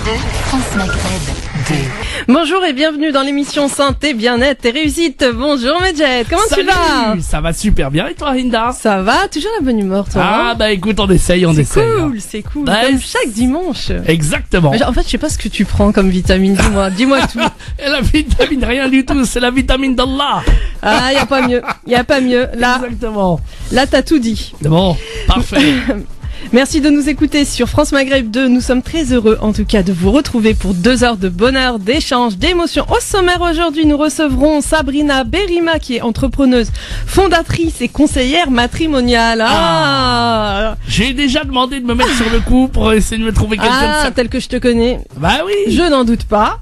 2, France Maghreb 2. Bonjour et bienvenue dans l'émission Santé, Bien-être et Réussite. Bonjour Medjet, comment Salut, tu vas? Ça va super bien et toi Hinda? Ça va, toujours la bonne humeur toi? Ah bah écoute, on essaye. C'est cool, Bah, comme chaque dimanche. Exactement. Mais en fait, je sais pas ce que tu prends comme vitamine, dis-moi tout. Et la vitamine, rien du tout, c'est la vitamine d'Allah. Ah, y a pas mieux. Là, Exactement. t'as tout dit. Bon, parfait. Merci de nous écouter sur France Maghreb 2. Nous sommes très heureux en tout cas de vous retrouver pour 2 heures de bonheur, d'échange, d'émotion. Au sommaire aujourd'hui, nous recevrons Sabrina Berima qui est entrepreneuse, fondatrice et conseillère matrimoniale. J'ai déjà demandé de me mettre sur le coup pour essayer de me trouver quelqu'un de ça. Tel que je te connais. Bah oui. Je n'en doute pas.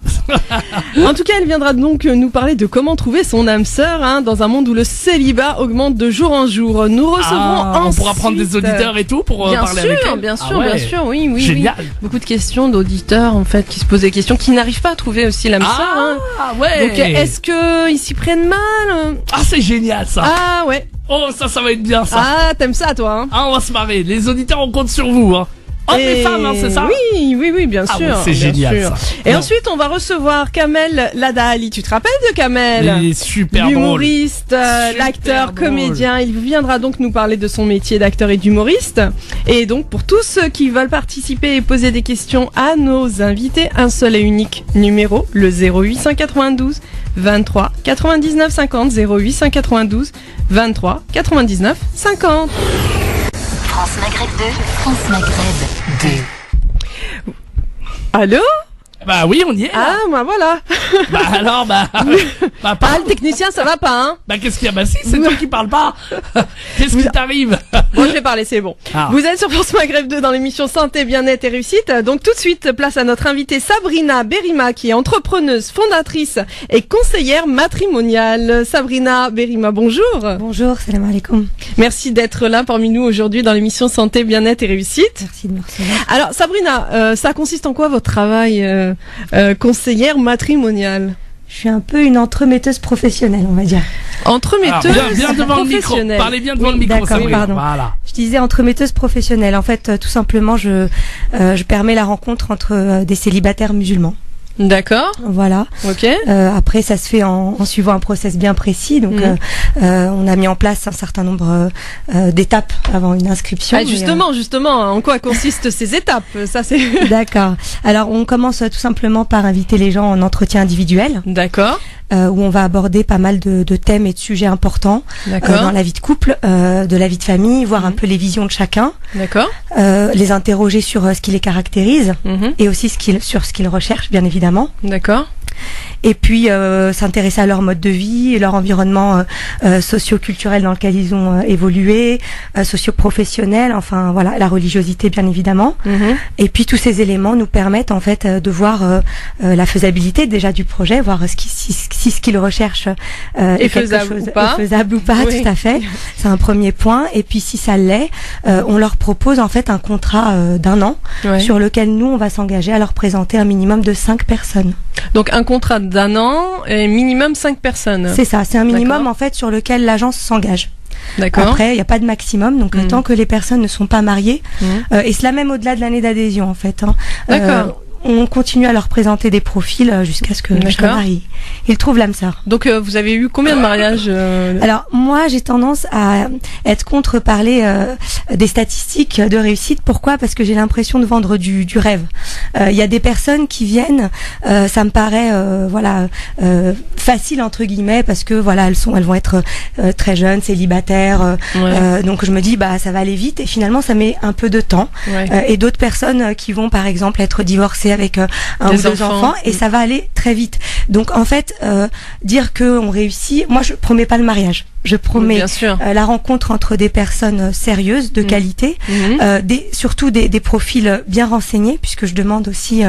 En tout cas, elle viendra donc nous parler de comment trouver son âme sœur dans un monde où le célibat augmente de jour en jour. Nous recevrons ensuite... On pourra prendre des auditeurs et tout pour parler avec elle. Bien sûr, oui. Génial. Oui. Beaucoup de questions d'auditeurs en fait qui se posent des questions, qui n'arrivent pas à trouver aussi l'âme sœur. Ah ouais. Donc est-ce que ils s'y prennent mal? Ah c'est génial ça. Ah ouais. Oh ça va être bien ça. Ah t'aimes ça toi Ah on va se marrer. Les auditeurs on compte sur vous. Hommes et femmes, c'est ça? Oui, bien sûr. Ouais, c'est génial ça. Et ensuite, on va recevoir Kamel Ladali. Tu te rappelles de Kamel? Il est super drôle. L'humoriste, l'acteur, comédien. Il viendra donc nous parler de son métier d'acteur et d'humoriste. Et donc, pour tous ceux qui veulent participer et poser des questions à nos invités, un seul et unique numéro, le 0892 23 99 50. 0892 23 99 50. France Maghreb 2, France Maghreb 2. Allô? Bah oui, on y est. Ah, bah voilà. Bah alors, le technicien, ça va pas, hein? Bah qu'est-ce qu'il y a? Bah si, c'est toi qui parles pas. Qu'est-ce qui t'arrive? Moi, je vais parler, c'est bon. Vous êtes sur France Maghreb 2 dans l'émission Santé, Bien-être et Réussite. Donc tout de suite, place à notre invitée Sabrina Berima, qui est entrepreneuse, fondatrice et conseillère matrimoniale. Sabrina Berima, bonjour. Bonjour, salam alaikum. Merci d'être là parmi nous aujourd'hui dans l'émission Santé, Bien-être et Réussite. Merci de me recevoir. Alors Sabrina, ça consiste en quoi votre travail conseillère matrimoniale? Je suis un peu une entremetteuse professionnelle, on va dire. Entremetteuse bien devant le micro. Parlez bien devant le micro, d'accord, pardon. Voilà. Je disais entremetteuse professionnelle. En fait, tout simplement, je permets la rencontre entre des célibataires musulmans. D'accord. Voilà. Ok. Après, ça se fait en suivant un process bien précis. Donc, on a mis en place un certain nombre d'étapes avant une inscription. Ah, justement, en quoi consistent ces étapes? Ça, c'est. D'accord. Alors, on commence tout simplement par inviter les gens en entretien individuel. D'accord. Où on va aborder pas mal de thèmes et de sujets importants dans la vie de couple, de la vie de famille, voir un peu les visions de chacun. D'accord. Les interroger sur ce qui les caractérise et aussi sur ce qu'ils recherchent, bien évidemment. D'accord. Et puis s'intéresser à leur mode de vie, leur environnement socio-culturel dans lequel ils ont évolué, socio-professionnel, enfin voilà, la religiosité bien évidemment. Et puis tous ces éléments nous permettent en fait de voir la faisabilité déjà du projet, voir si ce qu'ils recherchent est faisable ou pas, oui. Tout à fait. C'est un premier point. Et puis si ça l'est, on leur propose en fait un contrat d'1 an sur lequel nous on va s'engager à leur présenter un minimum de 5 personnes. Donc un contrat d'1 an et minimum 5 personnes. C'est ça, c'est un minimum en fait sur lequel l'agence s'engage. D'accord. Après, il n'y a pas de maximum, donc tant que les personnes ne sont pas mariées, et cela même au-delà de l'année d'adhésion en fait. D'accord. On continue à leur présenter des profils jusqu'à ce que je marie. Ils trouvent l'âme sœur. Donc vous avez eu combien de mariages Alors moi j'ai tendance à être contre parler des statistiques de réussite. Pourquoi? Parce que j'ai l'impression de vendre du rêve. Il y a des personnes qui viennent, ça me paraît facile entre guillemets parce que voilà elles vont être très jeunes, célibataires. Donc je me dis ça va aller vite et finalement ça met un peu de temps. Et d'autres personnes qui vont par exemple être divorcées avec un ou 2 enfants et ça va aller très vite. Donc en fait dire que on réussit, moi je promets pas le mariage. Je promets la rencontre entre des personnes sérieuses, de qualité, surtout des profils bien renseignés, puisque je demande aussi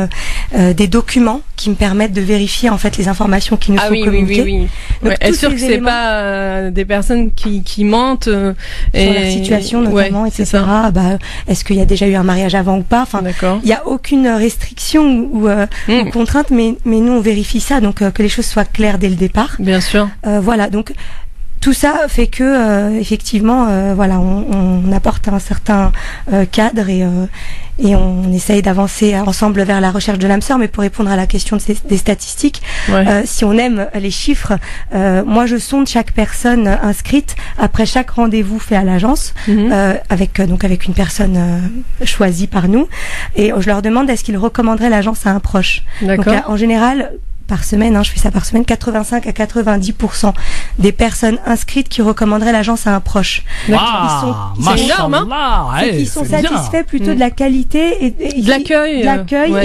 des documents qui me permettent de vérifier en fait les informations qui nous sont communiquées. Oui. Donc, être sûr que c'est pas des personnes qui mentent sur leur situation notamment, etc. Est-ce qu'il y a déjà eu un mariage avant ou pas? Enfin, il y a aucune restriction ou contrainte, mais nous on vérifie ça, donc que les choses soient claires dès le départ. Bien sûr. Voilà, donc tout ça fait que effectivement, voilà, on apporte un certain cadre et on essaye d'avancer ensemble vers la recherche de l'âme sœur. Mais pour répondre à la question des statistiques, si on aime les chiffres, moi je sonde chaque personne inscrite après chaque rendez-vous fait à l'agence, avec une personne choisie par nous, et je leur demande est-ce qu'ils recommanderaient l'agence à un proche. Donc en général, par semaine, je fais ça par semaine, 85 à 90% des personnes inscrites qui recommanderaient l'agence à un proche. Wow, c'est énorme, hein. Ils sont satisfaits plutôt de la qualité et de l'accueil,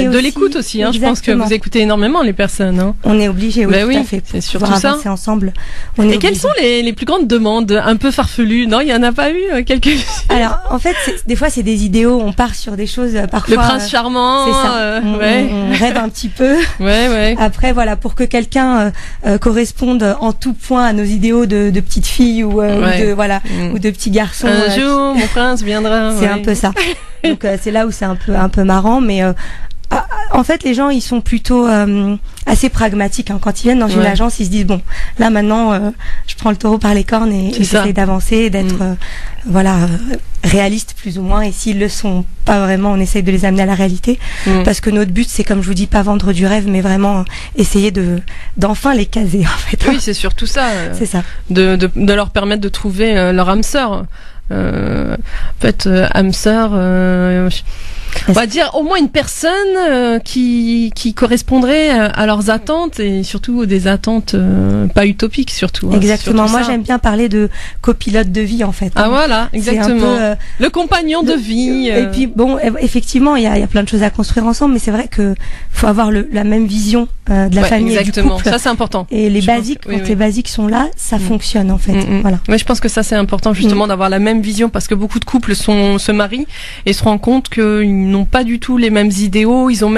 et de l'écoute aussi. Je pense que vous écoutez énormément les personnes. Hein. On est obligé, tout à fait. C'est surtout ça. Ensemble. Et quelles sont les plus grandes demandes un peu farfelues? Non, il y en a pas eu quelques. Alors, en fait, des fois, c'est des idéaux. On part sur des choses parfois. Le prince charmant. C'est ça. On rêve un petit peu. Après, voilà, pour que quelqu'un corresponde en tout point à nos idéaux de petites filles ou de petits garçons. Un jour, mon prince viendra. C'est un peu ça. Donc c'est là où c'est un peu marrant, mais en fait, les gens, ils sont plutôt assez pragmatiques. Quand ils viennent dans une agence, ils se disent bon, là maintenant, je prends le taureau par les cornes et j'essaie d'avancer, d'être réaliste plus ou moins. Et s'ils le sont pas vraiment, on essaye de les amener à la réalité, parce que notre but, c'est, comme je vous dis, pas vendre du rêve, mais vraiment essayer d'enfin les caser, en fait. Oui, c'est surtout ça. C'est ça. De leur permettre de trouver leur âme sœur. En fait, âme sœur. On va dire au moins une personne qui correspondrait à leurs attentes, et surtout des attentes pas utopiques surtout. Exactement. Moi j'aime bien parler de copilote de vie en fait. Ah voilà, exactement. Un peu, le compagnon de vie. Et puis bon, effectivement il y a plein de choses à construire ensemble, mais c'est vrai que faut avoir la même vision de la famille exactement. et du couple. Ça c'est important. Et les basiques, les basiques sont là, ça fonctionne en fait. Voilà. Mais je pense que ça c'est important justement d'avoir la même vision, parce que beaucoup de couples se marient et se rendent compte qu'ils n'ont pas du tout les mêmes idéaux, ils ont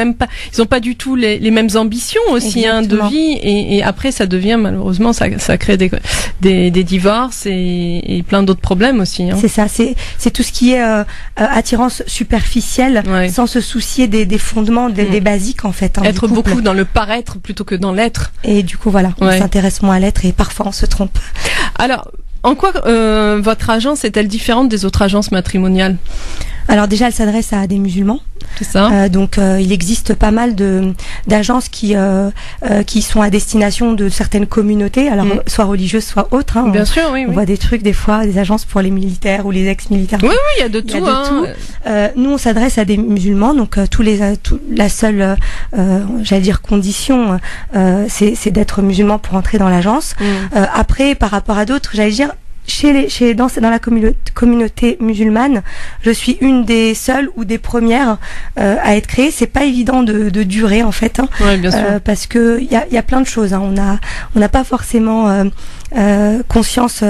pas du tout les mêmes ambitions aussi de vie, et après ça devient malheureusement ça crée des divorces et plein d'autres problèmes aussi. C'est ça, c'est tout ce qui est attirance superficielle, sans se soucier des fondements, des basiques en fait. Être beaucoup dans le paraître plutôt que dans l'être. Et du coup voilà, on s'intéresse moins à l'être et parfois on se trompe. Alors, en quoi votre agence est-elle différente des autres agences matrimoniales? Alors déjà, elle s'adresse à des musulmans. C'est ça. Donc il existe pas mal d'agences qui sont à destination de certaines communautés, alors soit religieuses, soit autres. Bien sûr, oui. On voit des trucs des fois, des agences pour les militaires ou les ex-militaires. Oui, il y a de tout. Nous, on s'adresse à des musulmans, donc la seule, j'allais dire condition, c'est d'être musulman pour entrer dans l'agence. Après, par rapport à d'autres, j'allais dire, dans la communauté musulmane, je suis une des seules ou des premières à être créée. C'est pas évident de durer en fait, bien sûr. parce que il y a plein de choses. On n'a pas forcément conscience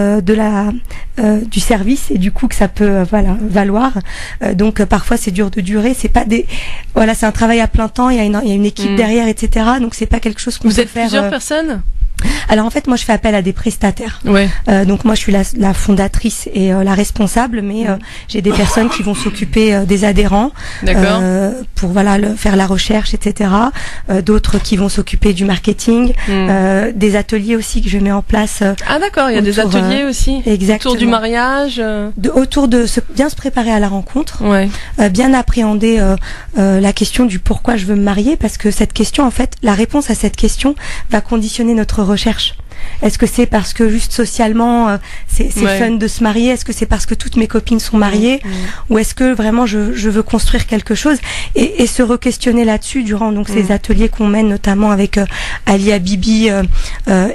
du service et du coup que ça peut valoir. Donc parfois c'est dur de durer. C'est pas c'est un travail à plein temps. Il y a une équipe derrière, etc. Donc c'est pas quelque chose qu'on peut faire. Vous êtes plusieurs personnes? Alors en fait, moi je fais appel à des prestataires. Donc moi je suis la fondatrice et la responsable, mais j'ai des personnes qui vont s'occuper des adhérents, pour faire la recherche, etc. D'autres qui vont s'occuper du marketing, des ateliers aussi que je mets en place. Ah d'accord, il y a des ateliers aussi. Exactement. Autour du mariage. Autour de bien se préparer à la rencontre, bien appréhender la question du pourquoi je veux me marier, parce que cette question, en fait, la réponse à cette question va conditionner notre recherche. Est-ce que c'est parce que juste socialement c'est fun de se marier? Est-ce que c'est parce que toutes mes copines sont mariées? Ou est-ce que vraiment je veux construire quelque chose et se re-questionner là-dessus durant donc ces ateliers qu'on mène notamment avec Ali Habibi,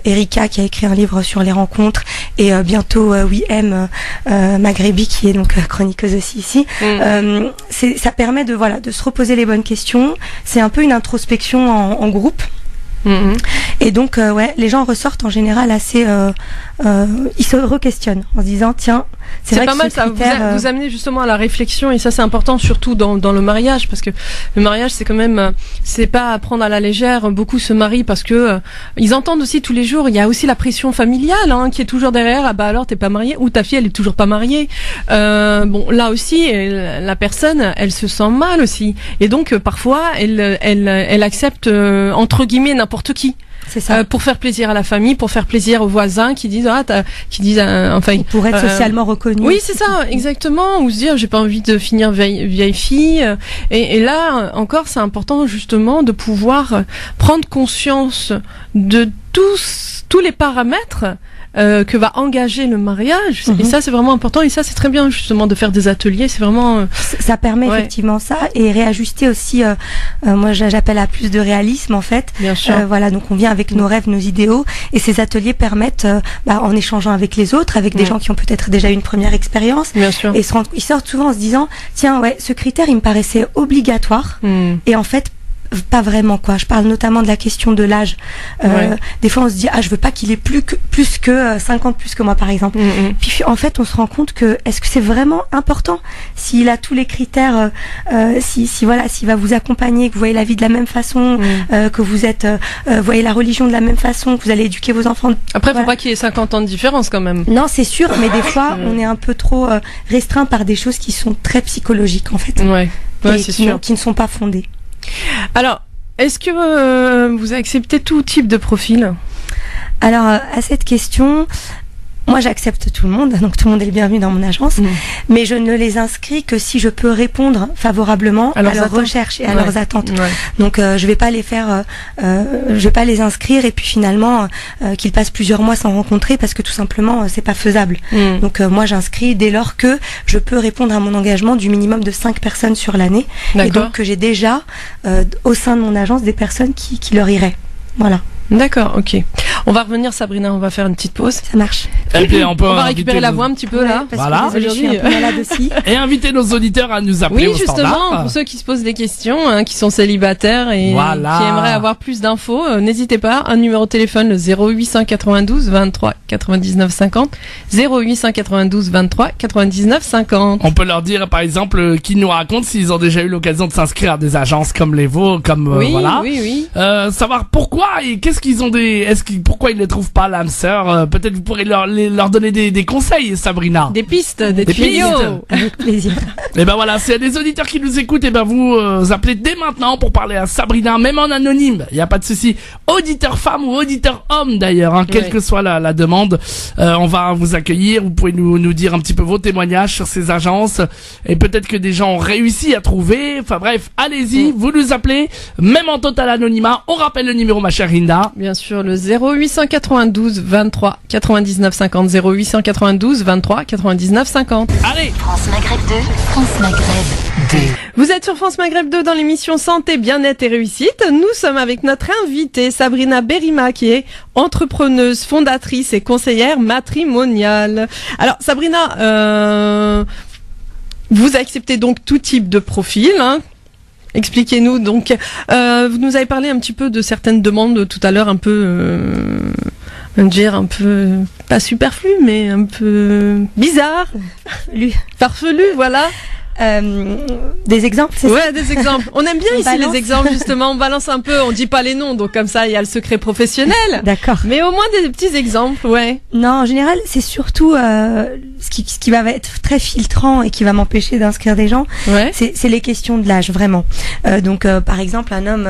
Erika qui a écrit un livre sur les rencontres, et bientôt Wiem Maghrebi qui est donc chroniqueuse aussi ici. Ça permet de se reposer les bonnes questions. C'est un peu une introspection en groupe. Et donc les gens ressortent en général assez ils se re-questionnent en se disant tiens, c'est vrai pas que mal ça vous amenez justement à la réflexion, et ça c'est important surtout dans le mariage, parce que le mariage c'est quand même c'est pas à prendre à la légère. Beaucoup se marient parce que ils entendent aussi tous les jours, il y a aussi la pression familiale qui est toujours derrière. Ah bah alors t'es pas marié, ou ta fille elle est toujours pas mariée. Bon là aussi la personne elle se sent mal aussi, et donc parfois elle accepte entre guillemets n'importe qui. C'est ça. Pour faire plaisir à la famille, pour faire plaisir aux voisins qui disent pour être socialement reconnu. Oui, c'est ça, exactement. Ou se dire j'ai pas envie de finir vieille fille. Et là encore, c'est important justement de pouvoir prendre conscience de tous les paramètres que va engager le mariage. Et ça, c'est vraiment important. Et ça, c'est très bien justement de faire des ateliers. C'est vraiment ça permet effectivement ça, et réajuster aussi. Moi, j'appelle à plus de réalisme en fait. Bien sûr. Voilà, donc on vient avec nos rêves, nos idéaux, et ces ateliers permettent, en échangeant avec les autres, avec des gens qui ont peut-être déjà eu une première expérience, bien sûr, et ils sortent souvent en se disant tiens, ouais, ce critère il me paraissait obligatoire, et en fait pas vraiment, quoi. Je parle notamment de la question de l'âge. Des fois on se dit je veux pas qu'il ait plus que 50 plus que moi par exemple. Puis en fait on se rend compte que est-ce que c'est vraiment important s'il a tous les critères, s'il va vous accompagner, que vous voyez la vie de la même façon, que vous êtes voyez la religion de la même façon, que vous allez éduquer vos enfants. Après faut pas qu'il y ait 50 ans de différence quand même. Non, c'est sûr, mais des fois on est un peu trop restreint par des choses qui sont très psychologiques en fait. C'est sûr. Qui ne sont pas fondées. Alors, est-ce que vous acceptez tout type de profil ? Alors, à cette question, moi j'accepte tout le monde, donc tout le monde est le bienvenu dans mon agence, mais je ne les inscris que si je peux répondre favorablement à leurs recherches et à leurs attentes. Donc je vais pas les faire, je vais pas les inscrire et puis finalement qu'ils passent plusieurs mois sans rencontrer, parce que tout simplement c'est pas faisable. Donc moi j'inscris dès lors que je peux répondre à mon engagement du minimum de 5 personnes sur l'année, et donc que j'ai déjà au sein de mon agence des personnes qui leur iraient. Voilà. D'accord, ok. On va revenir, Sabrina, on va faire une petite pause. Ça marche. Et puis on va récupérer la voix un petit peu là. Voilà. Je suis un peu malade aussi. Et inviter nos auditeurs à nous appeler au standard. Oui, justement, pour ceux qui se posent des questions, qui sont célibataires et qui aimeraient avoir plus d'infos, n'hésitez pas. Un numéro de téléphone, le 0892 23 99 50. 0892 23 99 50. On peut leur dire, par exemple, qu'ils nous racontent s'ils ont déjà eu l'occasion de s'inscrire à des agences comme les vôtres, comme voilà. Oui. Savoir pourquoi et qu'est-ce qu'ils ont pourquoi ils ne trouvent pas l'âme sœur. Peut-être vous pourrez leur donner des conseils, Sabrina. Des pistes, des tuyaux. Avec plaisir. Et ben voilà, s'il y a des auditeurs qui nous écoutent, et ben vous appelez dès maintenant pour parler à Sabrina, même en anonyme. Il y a pas de souci. Auditeur femme ou auditeur homme d'ailleurs, quelle que soit la demande, on va vous accueillir. Vous pouvez nous dire un petit peu vos témoignages sur ces agences, et peut-être que des gens ont réussi à trouver. Enfin bref, allez-y, vous nous appelez, même en total anonymat. On rappelle le numéro, ma chère Rinda. Bien sûr, le 0892 23 99 50. 0892 23 99 50. Allez, France Maghreb 2, France Maghreb 2. Vous êtes sur France Maghreb 2 dans l'émission Santé, Bien-être et Réussite. Nous sommes avec notre invitée Sabrina Berima, qui est entrepreneuse, fondatrice et conseillère matrimoniale. Alors Sabrina, vous acceptez donc tout type de profil, Expliquez-nous donc. Vous nous avez parlé un petit peu de certaines demandes tout à l'heure, un peu pas superflu, mais un peu bizarre, farfelu, voilà. Des exemples, c'est ça? Ouais, des exemples. On aime bien ici les exemples, justement. On balance un peu, on dit pas les noms, donc comme ça, il y a le secret professionnel. D'accord. Mais au moins des petits exemples, ouais. Non, en général, c'est surtout ce qui va être très filtrant et qui va m'empêcher d'inscrire des gens. Ouais. C'est les questions de l'âge, vraiment. Donc, par exemple, un homme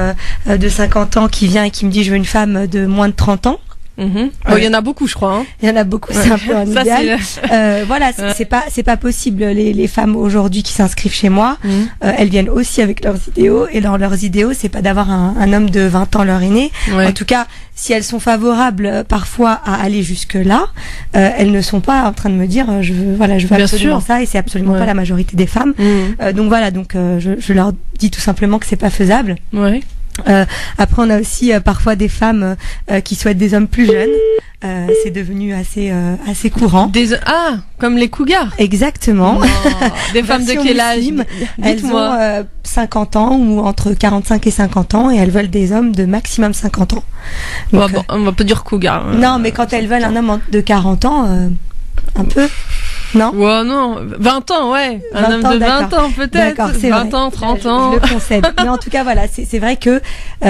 de 50 ans qui vient et qui me dit je veux une femme de moins de 30 ans. Il y en a beaucoup, je crois. Il y en a beaucoup, c'est un peu un idéal. Voilà, c'est pas possible. Les femmes aujourd'hui qui s'inscrivent chez moi, elles viennent aussi avec leurs idéaux, et dans leurs idéaux, c'est pas d'avoir un homme de 20 ans leur aîné. Ouais. En tout cas, si elles sont favorables parfois à aller jusque là, elles ne sont pas en train de me dire je veux absolument ça, et c'est absolument pas la majorité des femmes. Donc voilà, je leur dis tout simplement que c'est pas faisable. Ouais. Après, on a aussi parfois des femmes qui souhaitent des hommes plus jeunes. C'est devenu assez courant. Comme les cougars. Exactement. Des femmes de quel âge? Elles ont 50 ans ou entre 45 et 50 ans, et elles veulent des hommes de maximum 50 ans. Donc, on va pas dire cougar. Non, mais quand elles veulent un homme de 40 ans, un peu. Non? Ouais, non. 20 ans, ouais. Un homme de 20 ans, peut-être. D'accord, c'est 20 vrai. ans, 30 ans. Je le concède. Mais en tout cas, voilà, c'est vrai que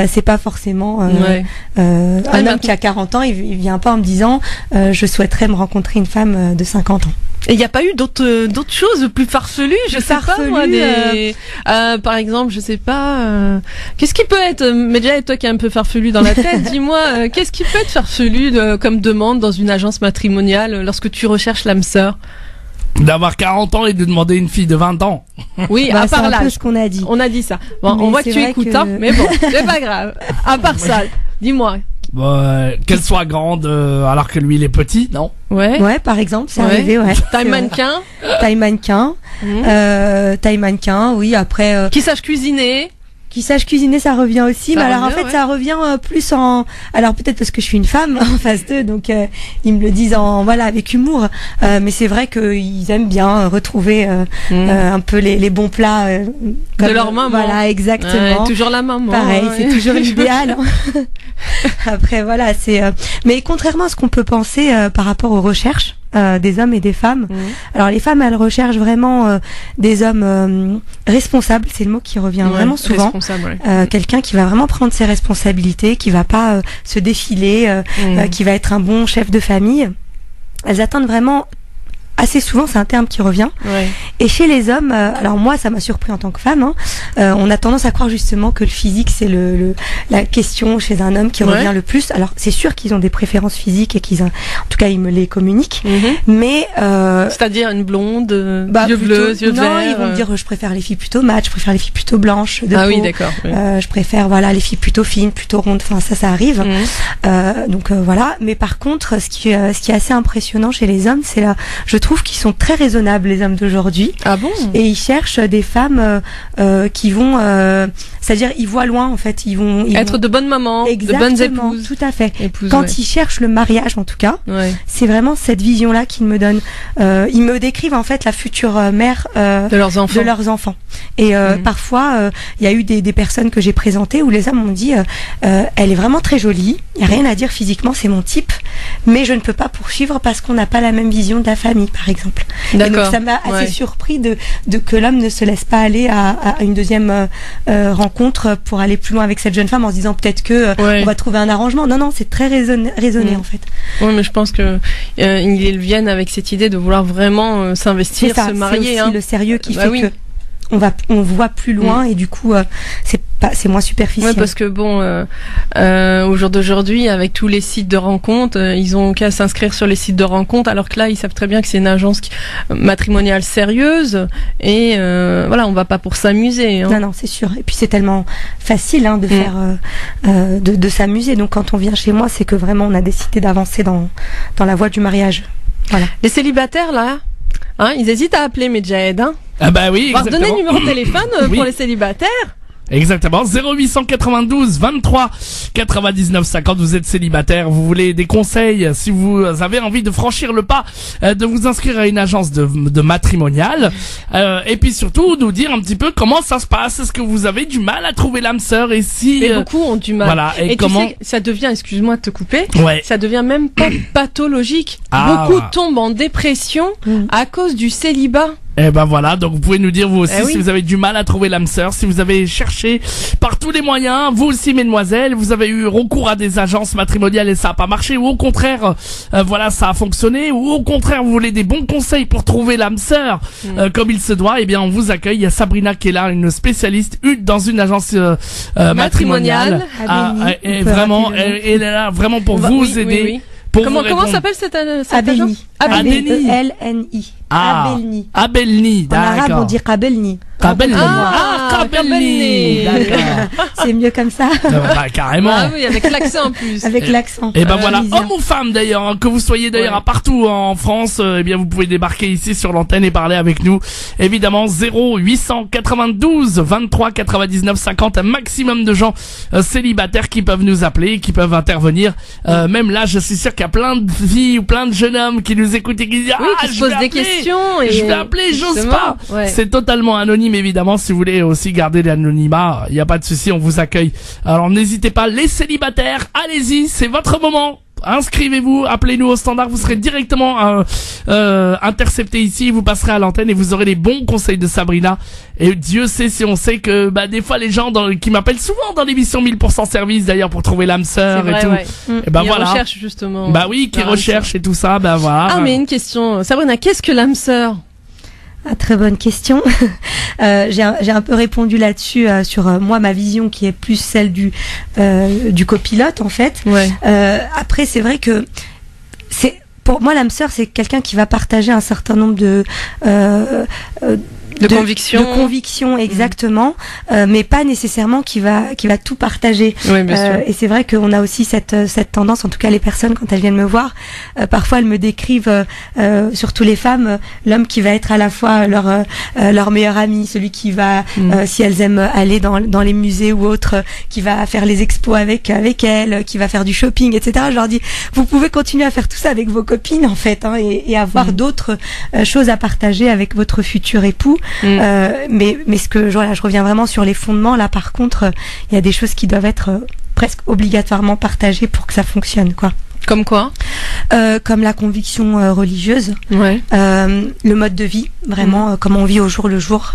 c'est pas forcément un homme qui a 40 ans, il vient pas en me disant je souhaiterais me rencontrer une femme de 50 ans. Et il n'y a pas eu d'autres choses plus farfelues, je sais pas moi, par exemple, je sais pas, qu'est-ce qui peut être, Medja, et toi qui es un peu farfelu dans la tête, dis-moi, qu'est-ce qui peut être farfelu comme demande dans une agence matrimoniale lorsque tu recherches l'âme sœur? D'avoir 40 ans et de demander une fille de 20 ans. Oui, à part là. C'est un peu ce qu'on a dit. On a dit ça. Bon, mais on voit que tu écoutes, hein, mais bon, c'est pas grave. À part ça, dis-moi. Qu'elle soit grande alors que lui il est petit, non? Ouais, par exemple, c'est arrivé, ouais. Taille mannequin. Taille mannequin. Taille mannequin, oui, après... Qui sache cuisiner. Qui sache cuisiner, ça revient aussi. Mais alors en fait, ça revient plus en... Alors peut-être parce que je suis une femme en face d'eux, donc ils me le disent avec humour. Mais c'est vrai qu'ils aiment bien retrouver un peu les bons plats de leur maman. Voilà, exactement. Toujours la maman. Pareil, c'est toujours l'idéal. Après, voilà, c'est... Mais contrairement à ce qu'on peut penser par rapport aux recherches, des hommes et des femmes. Alors les femmes, elles recherchent vraiment des hommes responsables, c'est le mot qui revient vraiment souvent. Quelqu'un qui va vraiment prendre ses responsabilités, qui va pas se défiler, qui va être un bon chef de famille. Elles attendent vraiment assez souvent, c'est un terme qui revient. Et chez les hommes, alors moi ça m'a surpris en tant que femme, on a tendance à croire justement que le physique c'est la question chez un homme qui revient le plus. Alors c'est sûr qu'ils ont des préférences physiques et en tout cas ils me les communiquent, mais c'est-à-dire une blonde, yeux bleus, yeux verts. Non, ils vont me dire je préfère les filles plutôt mates, je préfère les filles plutôt blanches de peau. Oui, d'accord. Je préfère les filles plutôt fines, plutôt rondes. Enfin ça arrive. Donc voilà. Mais par contre, ce qui est assez impressionnant chez les hommes, c'est je trouve qu'ils sont très raisonnables, les hommes d'aujourd'hui. Ah bon? Et ils cherchent des femmes qui vont, c'est-à-dire ils voient loin en fait, ils vont être de bonnes mamans, de bonnes épouses. Tout à fait. Quand ils cherchent le mariage, en tout cas, c'est vraiment cette vision-là qu'ils me donnent. Ils me décrivent en fait la future mère de leurs enfants. Et parfois, il y a eu des personnes que j'ai présentées où les hommes m'ont dit, elle est vraiment très jolie, il y a rien à dire physiquement, c'est mon type, mais je ne peux pas poursuivre parce qu'on n'a pas la même vision de la famille, par exemple. Et donc ça m'a assez surpris de que l'homme ne se laisse pas aller à une deuxième rencontre pour aller plus loin avec cette jeune femme en se disant peut-être que on va trouver un arrangement. Non, c'est très raisonné en fait. Oui, mais je pense que ils viennent avec cette idée de vouloir vraiment s'investir, se marier. C'est aussi le sérieux qui fait que on voit plus loin et du coup c'est moins superficiel. Ouais, parce que au jour d'aujourd'hui, avec tous les sites de rencontres, ils ont qu'à s'inscrire sur les sites de rencontres, alors que là, ils savent très bien que c'est une agence matrimoniale sérieuse et on va pas pour s'amuser. Non, c'est sûr. Et puis c'est tellement facile de faire de s'amuser. Donc quand on vient chez moi, c'est que vraiment on a décidé d'avancer dans la voie du mariage. Voilà. Les célibataires là, ils hésitent à appeler Medjahed. Ah bah oui, exactement. On va redonner le numéro de téléphone pour les célibataires. Exactement, 0892 23 99 50. Vous êtes célibataire, vous voulez des conseils, si vous avez envie de franchir le pas, de vous inscrire à une agence de matrimonial, et puis surtout nous dire un petit peu comment ça se passe. Est-ce que vous avez du mal à trouver l'âme sœur? Et si beaucoup ont du mal. Voilà, et comment tu sais, ça devient, excuse-moi de te couper, ça devient même pathologique. Beaucoup tombent en dépression à cause du célibat. Et ben voilà, donc vous pouvez nous dire vous aussi si vous avez du mal à trouver l'âme sœur, si vous avez cherché par tous les moyens, vous aussi mesdemoiselles, vous avez eu recours à des agences matrimoniales et ça a pas marché, ou au contraire ça a fonctionné, ou au contraire vous voulez des bons conseils pour trouver l'âme sœur comme il se doit, et bien on vous accueille. Il y a Sabrina qui est là, une spécialiste dans une agence matrimoniale. Et vraiment elle est là vraiment pour vous aider. Comment s'appelle cette agence? Abelni. Abelni. Abelni. Abelni, d'accord. En arabe, on dit Kabelni. Kabelni. Kabelni. D'accord. C'est mieux comme ça. Carrément. Ah oui, avec l'accent en plus. Avec l'accent. Et ben voilà, homme ou femme d'ailleurs, que vous soyez d'ailleurs à partout en France, bien vous pouvez débarquer ici sur l'antenne et parler avec nous. Évidemment, 0892 23 99 50, un maximum de gens célibataires qui peuvent nous appeler, qui peuvent intervenir. Même là, je suis sûr qu'il y a plein de filles ou plein de jeunes hommes qui nous écoutent et qui disent qui se posent des questions. Je vais appeler, j'ose pas. C'est totalement anonyme évidemment. Si vous voulez aussi garder l'anonymat, il y a pas de souci, on vous accueille. Alors n'hésitez pas, les célibataires, allez-y, c'est votre moment. inscrivez-vous, appelez-nous au standard, vous serez directement intercepté ici, vous passerez à l'antenne et vous aurez les bons conseils de Sabrina. Et Dieu sait si on sait que des fois les gens qui m'appellent souvent dans l'émission 1000% service d'ailleurs pour trouver l'âme sœur et tout. Ouais. Et ils recherchent justement. Qui recherchent et tout ça, voilà. Ah mais une question, Sabrina, qu'est-ce que l'âme sœur? Ah, très bonne question. J'ai un peu répondu là-dessus sur moi ma vision qui est plus celle du copilote en fait. Ouais. Après c'est vrai que pour moi l'âme sœur c'est quelqu'un qui va partager un certain nombre de convictions exactement, mais pas nécessairement qui va tout partager. Oui, bien sûr. Et c'est vrai qu'on a aussi cette tendance, en tout cas les personnes quand elles viennent me voir, parfois elles me décrivent, surtout les femmes, l'homme qui va être à la fois leur meilleur ami, celui qui va, si elles aiment aller dans les musées ou autres, qui va faire les expos avec elles, qui va faire du shopping, etc. Je leur dis, vous pouvez continuer à faire tout ça avec vos copines en fait, hein, et avoir d'autres choses à partager avec votre futur époux. Mais ce que je reviens vraiment sur les fondements là. Par contre, il y a des choses qui doivent être presque obligatoirement partagées pour que ça fonctionne, quoi. Comme quoi? Comme la conviction religieuse, le mode de vie, vraiment, comment on vit au jour le jour,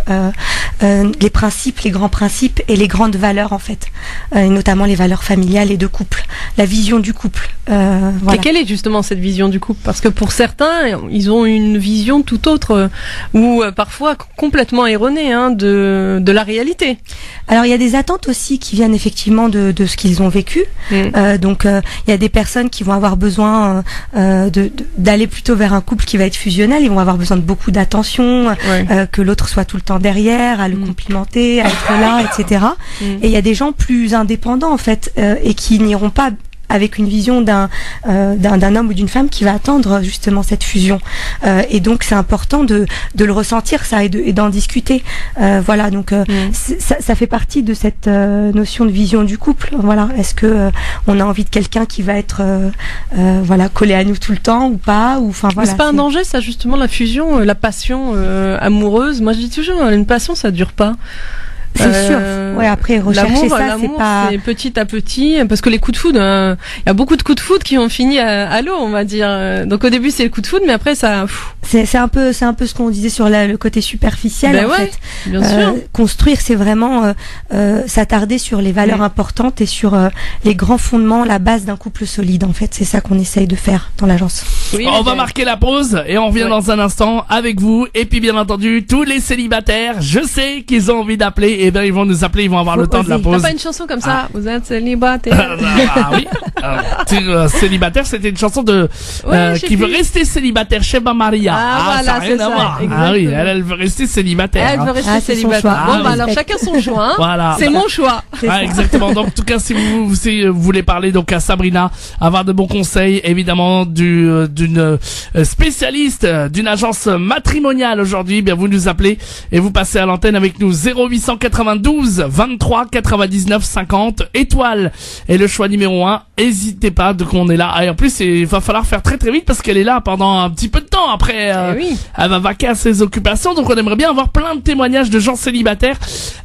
les principes, les grands principes et les grandes valeurs en fait, et notamment les valeurs familiales et de couple, la vision du couple. Voilà. Et quelle est justement cette vision du couple? Parce que pour certains, ils ont une vision tout autre, ou parfois complètement erronée de la réalité. Alors il y a des attentes aussi qui viennent effectivement de ce qu'ils ont vécu. Donc il y a des personnes qui vont avoir besoin d'aller plutôt vers un couple qui va être fusionnel. Ils vont avoir besoin de beaucoup d'attention, que l'autre soit tout le temps derrière, à le complimenter, à être là, etc. Et il y a des gens plus indépendants en fait, et qui n'iront pas avec une vision d'un homme ou d'une femme qui va attendre justement cette fusion. Et donc c'est important de le ressentir ça et d'en discuter. Voilà, donc ça fait partie de cette notion de vision du couple. Voilà, est-ce que on a envie de quelqu'un qui va être collé à nous tout le temps ou pas, ou enfin voilà. C'est pas un danger ça justement, la fusion, la passion amoureuse. Moi je dis toujours une passion ça dure pas. C'est sûr. Ouais, après rechercher ça, c'est pas. C'est petit à petit, parce que les coups de foudre, il y a beaucoup de coups de foudre qui ont fini à l'eau, on va dire. Donc au début c'est le coup de foudre, mais après ça. C'est un peu ce qu'on disait sur le côté superficiel en fait. Bien sûr. Construire, c'est vraiment s'attarder sur les valeurs importantes et sur les grands fondements, la base d'un couple solide. En fait, c'est ça qu'on essaye de faire dans l'agence. Oui, on va marquer la pause et on revient dans un instant avec vous. Et puis bien entendu, tous les célibataires, je sais qu'ils ont envie d'appeler. Et ben ils vont nous appeler, ils vont avoir le temps de la pause. T'as pas une chanson comme ça? Vous êtes célibataire. Oui. Célibataire, c'était une chanson qui veut rester célibataire chez Maria. Voilà, ça n'a rien à voir. Ah oui, elle veut rester célibataire. Elle veut rester célibataire. Bon, alors chacun son choix. Voilà. C'est mon choix. Exactement. Donc en tout cas, si vous voulez parler donc à Sabrina, avoir de bons conseils, évidemment d'une spécialiste d'une agence matrimoniale aujourd'hui, bien vous nous appelez et vous passez à l'antenne avec nous. 0892 23 99 50 étoile et le choix numéro 1. N'hésitez pas, donc on est là. Et en plus il va falloir faire très très vite parce qu'elle est là pendant un petit peu de temps. Après elle va vaquer à ses occupations, donc on aimerait bien avoir plein de témoignages de gens célibataires.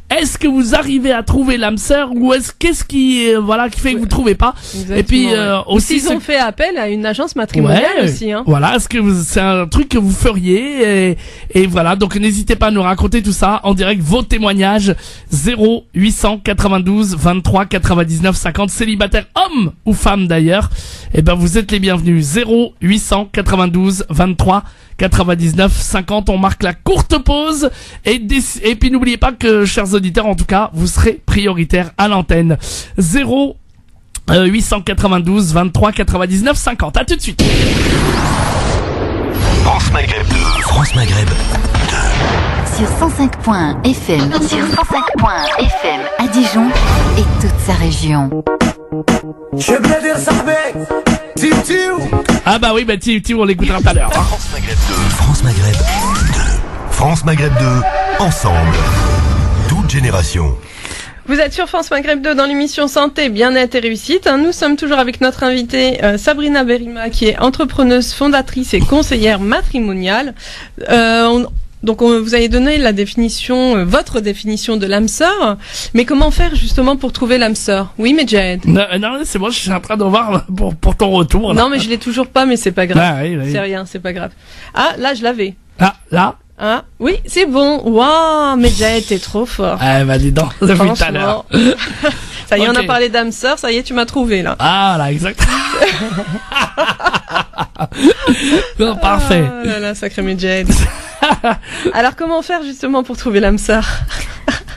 Est-ce que vous arrivez à trouver l'âme sœur, ou qu'est-ce qui fait que vous trouvez pas? Exactement, et puis aussi ils ont fait appel à une agence matrimoniale aussi. Voilà, est-ce que c'est un truc que vous feriez? Et voilà, donc n'hésitez pas à nous raconter tout ça en direct, vos témoignages. 0892 23 99 50, célibataire homme ou femme d'ailleurs. Et ben vous êtes les bienvenus. 0892 23 99 50. On marque la courte pause et puis n'oubliez pas que, chers auditeurs, en tout cas, vous serez prioritaires à l'antenne. 0892 23 99 50. À tout de suite. France Maghreb 2. France Maghreb 2. Sur 105.FM. Sur 105.FM à Dijon et toute sa région. Ah bah oui, Tiu, on l'écoutera tout à l'heure. France Maghreb 2. France Maghreb 2. France Maghreb 2. Ensemble. Toute génération. Vous êtes sur France Maghreb 2 dans l'émission Santé, Bien-être et Réussite. Nous sommes toujours avec notre invitée Sabrina Berima, qui est entrepreneuse, fondatrice et conseillère matrimoniale. donc vous avez donné la définition, votre définition de l'âme sœur, mais comment faire justement pour trouver l'âme sœur? Oui, mais Jade. Non, c'est moi, je suis en train de voir pour ton retour. Là. Non, mais je l'ai toujours pas, mais c'est pas grave. Ah, oui. C'est rien, c'est pas grave. Ah, là, je l'avais. Ah, là. Ah, oui, c'est bon. Waouh, mais Jade, t'es trop fort. Ah, bah dis donc, depuis tout à l'heure. Ça y est, on a parlé d'âme sœur, ça y est, tu m'as trouvé là. Ah, là, exactement. Non, parfait. Oh là là, sacré Jade. Alors, comment faire justement pour trouver l'âme sœur?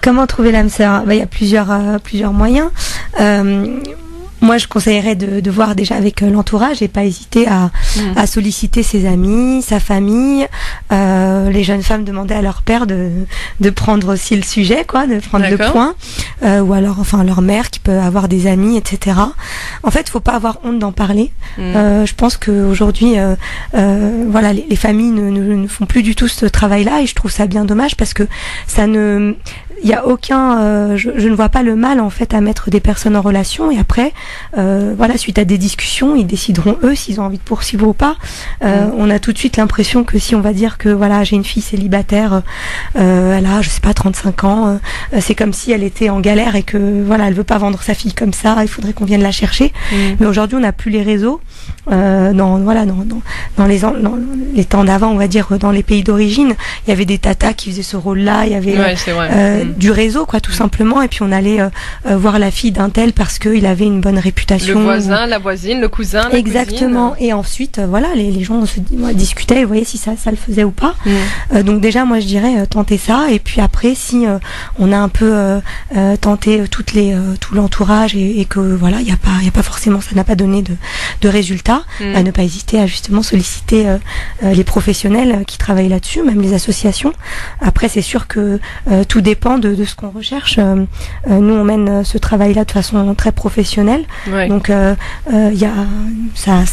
Comment trouver l'âme sœur? Il y a plusieurs moyens. Moi, je conseillerais de voir déjà avec l'entourage et pas hésiter à solliciter ses amis, sa famille. Les jeunes femmes demandaient à leur père de prendre aussi le sujet, quoi, de prendre le point. Ou alors, enfin, leur mère qui peut avoir des amis, etc. En fait, faut pas avoir honte d'en parler. Je pense qu'aujourd'hui, voilà, les familles ne font plus du tout ce travail-là et je trouve ça bien dommage parce que ça ne... Il y a aucun, je ne vois pas le mal en fait à mettre des personnes en relation et après, voilà, suite à des discussions, ils décideront eux s'ils ont envie de poursuivre ou pas. On a tout de suite l'impression que si on va dire que voilà, j'ai une fille célibataire, elle a, je sais pas, 35 ans, c'est comme si elle était en galère et que voilà, elle veut pas vendre sa fille comme ça, il faudrait qu'on vienne la chercher. Mais aujourd'hui, on n'a plus les réseaux. Dans les temps d'avant, on va dire, dans les pays d'origine, il y avait des tatas qui faisaient ce rôle-là, il y avait du réseau, quoi, tout simplement, et puis on allait voir la fille d'un tel parce qu'il avait une bonne réputation. Le voisin, la voisine, le cousin, la exactement. cousine. Et ensuite, voilà, les gens discutaient et voyaient si ça le faisait ou pas. Donc déjà, moi, je dirais tenter ça, et puis après, si on a un peu tenté tout l'entourage et que voilà, il y a pas forcément, ça n'a pas donné de résultats, à ne pas hésiter à justement solliciter les professionnels qui travaillent là-dessus, même les associations. Après, c'est sûr que tout dépend de ce qu'on recherche. Nous, on mène ce travail-là de façon très professionnelle. Ouais. Donc, il y a ça,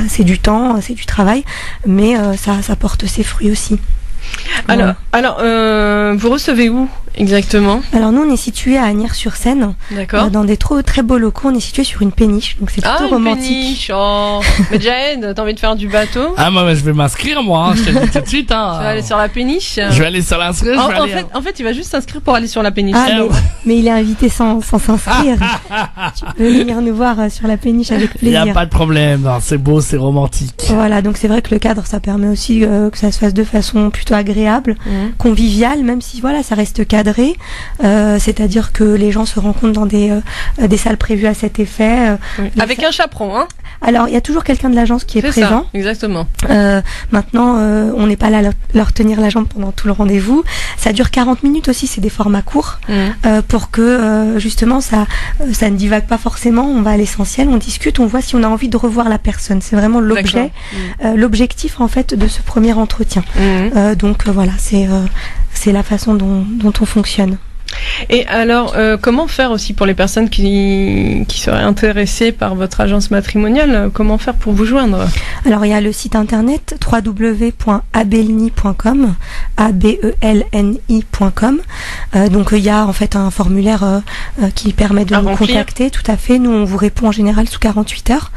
c'est du temps, c'est du travail, mais ça porte ses fruits aussi. Alors, vous recevez où exactement? Alors nous, on est situé à Agnières-sur-Seine. D'accord. Dans des très beaux locaux. On est situé sur une péniche, donc c'est plutôt romantique. Péniche. Oh. Mais Jade, t'as envie de faire du bateau? Ah moi, je vais m'inscrire moi. Je te le dis tout de suite. Hein. Tu vas aller sur la péniche? Je vais aller sur l'inscrire. En fait, il va juste s'inscrire pour aller sur la péniche. Ah, mais il est invité sans s'inscrire. Tu peux venir nous voir sur la péniche avec plaisir. Il n'y a pas de problème. Non, c'est beau, c'est romantique. Voilà, donc c'est vrai que le cadre, ça permet aussi que ça se fasse de façon plutôt agréable, conviviale, même si voilà, ça reste cadré. C'est-à-dire que les gens se rencontrent dans des salles prévues à cet effet. Avec un chaperon, hein? Alors, il y a toujours quelqu'un de l'agence qui est présent. Ça, exactement. Maintenant, on n'est pas là à leur tenir la jambe pendant tout le rendez-vous. Ça dure 40 minutes aussi, c'est des formats courts, pour que justement ça ne divague pas forcément. On va à l'essentiel, on discute, on voit si on a envie de revoir la personne. C'est vraiment l'objet, l'objectif en fait de ce premier entretien. Donc voilà, c'est la façon dont on fonctionne. Et alors, comment faire aussi pour les personnes qui seraient intéressées par votre agence matrimoniale? Comment faire pour vous joindre? Alors, il y a le site internet www.abelni.com, abelni.com. Donc, il y a en fait un formulaire qui permet de nous contacter. Tout à fait. Nous, on vous répond en général sous 48 heures.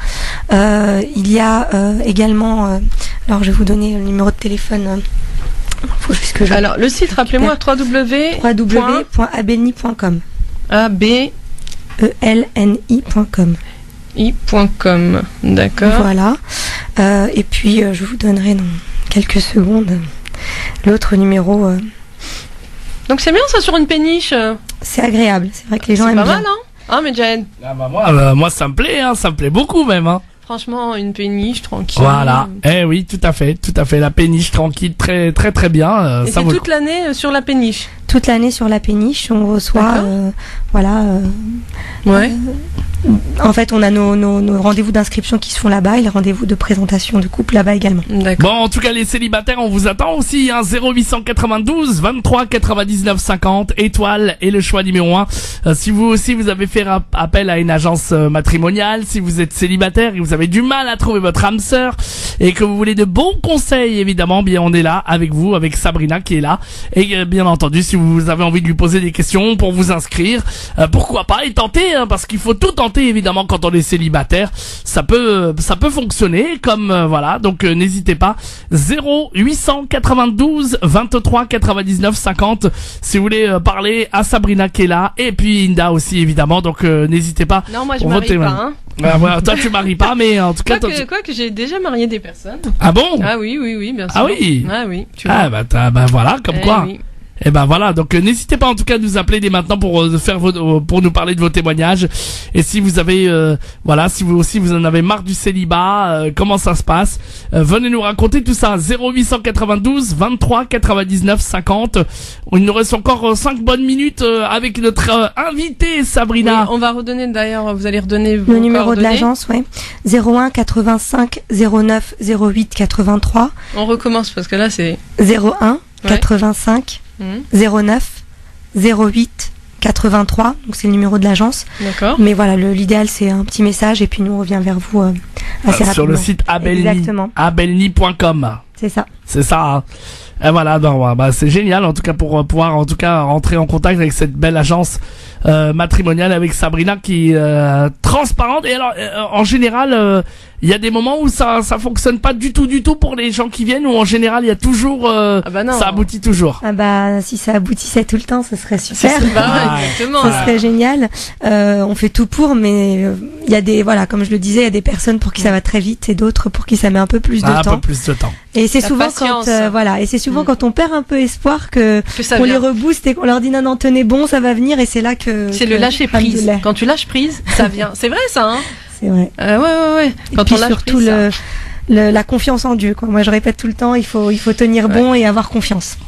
Il y a également... alors, je vais vous donner le numéro de téléphone... Faut juste que alors, le site, rappelez-moi, www.abelni.com. A-B-E-L-N-I.com. I.com, d'accord. Voilà. Et puis, je vous donnerai dans quelques secondes l'autre numéro. Donc, c'est bien ça sur une péniche. C'est agréable. C'est vrai que les gens aiment bien. C'est pas mal, hein? Ah, mais Jane. Ah, bah, moi, ça me plaît, hein. Ça me plaît beaucoup, même, hein. Franchement, une péniche tranquille. Voilà. Eh oui, tout à fait. La péniche tranquille, très très très bien. Et c'est toute l'année sur la péniche. Toute l'année sur la péniche, on reçoit, voilà. En fait, on a nos rendez-vous d'inscription qui se font là-bas et les rendez-vous de présentation de couple là-bas également. Bon, en tout cas, les célibataires, on vous attend aussi, hein, 0892 23 99 50, étoile et le choix numéro 1. Si vous aussi, vous avez fait appel à une agence matrimoniale, si vous êtes célibataire et vous avez du mal à trouver votre âme sœur et que vous voulez de bons conseils, évidemment, bien, on est là avec vous, avec Sabrina qui est là. Et bien entendu, si vous avez envie de lui poser des questions pour vous inscrire, pourquoi pas, et tenter, hein, parce qu'il faut tout tenter. tenter évidemment quand on est célibataire. Ça peut fonctionner comme voilà. Donc n'hésitez pas. 0892 23 99 50 si vous voulez parler à Sabrina qui est là et puis Inda aussi évidemment. Donc n'hésitez pas. Non, moi je marie pas. Hein. Voilà, toi tu maries pas, mais en tout cas quoi que j'ai déjà marié des personnes. Ah bon? Ah oui, bien sûr. Ah oui. Ah oui. Tu vois. Bah voilà, comme quoi. Oui. Et ben voilà, donc n'hésitez pas en tout cas à nous appeler dès maintenant pour pour nous parler de vos témoignages. Et si vous avez voilà, si vous aussi vous en avez marre du célibat, comment ça se passe, venez nous raconter tout ça. 0892 23 99 50. Il nous reste encore 5 bonnes minutes avec notre invitée Sabrina. Oui, on va redonner d'ailleurs, vous allez redonner vos le numéro coordonnées. de l'agence, ouais. 01 85 09 08 83. On recommence parce que là c'est 01 85 09 08 83, donc c'est le numéro de l'agence. D'accord. Mais voilà, l'idéal c'est un petit message et puis nous on revient vers vous assez rapidement. Sur le site abelni.com. C'est ça. C'est ça. Hein. Et voilà, c'est génial en tout cas pour pouvoir en tout cas rentrer en contact avec cette belle agence matrimoniale avec Sabrina qui est transparente. Et alors en général il y a des moments où ça fonctionne pas du tout pour les gens qui viennent, ou en général il y a toujours ça aboutit toujours. Ah bah si ça aboutissait tout le temps ce serait super. Exactement. Ce serait génial. On fait tout pour, mais il y a des comme je le disais, il y a des personnes pour qui ça va très vite et d'autres pour qui ça met un peu plus de temps. Un peu plus de temps. Et c'est souvent quand quand on perd un peu espoir que on les rebooste et qu'on leur dit non tenez bon, ça va venir, et c'est là que c'est le lâcher prise. Quand tu lâches prise, ça vient. C'est vrai ça hein. C'est vrai. Ouais. Quand on lâche surtout prise, la confiance en Dieu, quoi. Moi je répète tout le temps, il faut tenir bon et avoir confiance.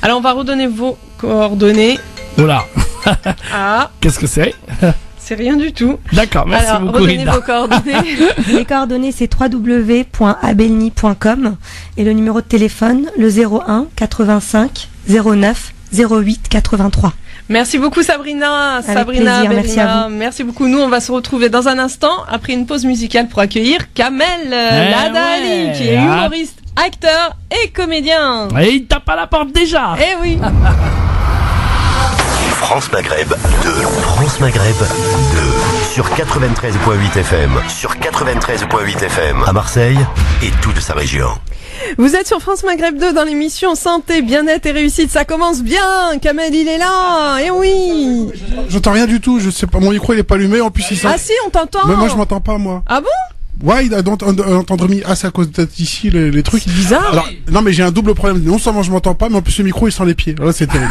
Alors on va redonner vos coordonnées. Oula. Ah. Qu'est-ce que c'est? C'est rien du tout. D'accord, merci alors, beaucoup. Redonnez vos coordonnées. Les coordonnées c'est www.abelni.com et le numéro de téléphone le 01 85 09 08 83. Merci beaucoup Sabrina. Avec plaisir, merci à vous. Merci beaucoup. Nous on va se retrouver dans un instant après une pause musicale pour accueillir Kamel Ladali qui est humoriste, acteur et comédien. Et il tape à la porte déjà. Eh oui. France Maghreb 2. France Maghreb 2. Sur 93.8 FM. Sur 93.8 FM. À Marseille et toute sa région. Vous êtes sur France Maghreb 2 dans l'émission Santé, Bien-être et Réussite. Ça commence bien. Kamel, il est là. Eh oui. J'entends rien du tout. Je sais pas. Mon micro, il est pas allumé. En plus, il Ah si, on t'entend. Mais moi, je m'entends pas, moi. Ah bon? Ouais, il a entendre mis c'est à cause d'être ici les trucs. C'est bizarre. Alors, non, mais j'ai un double problème. Non seulement je m'entends pas, mais en plus le micro il sent les pieds. Là, c'est terrible.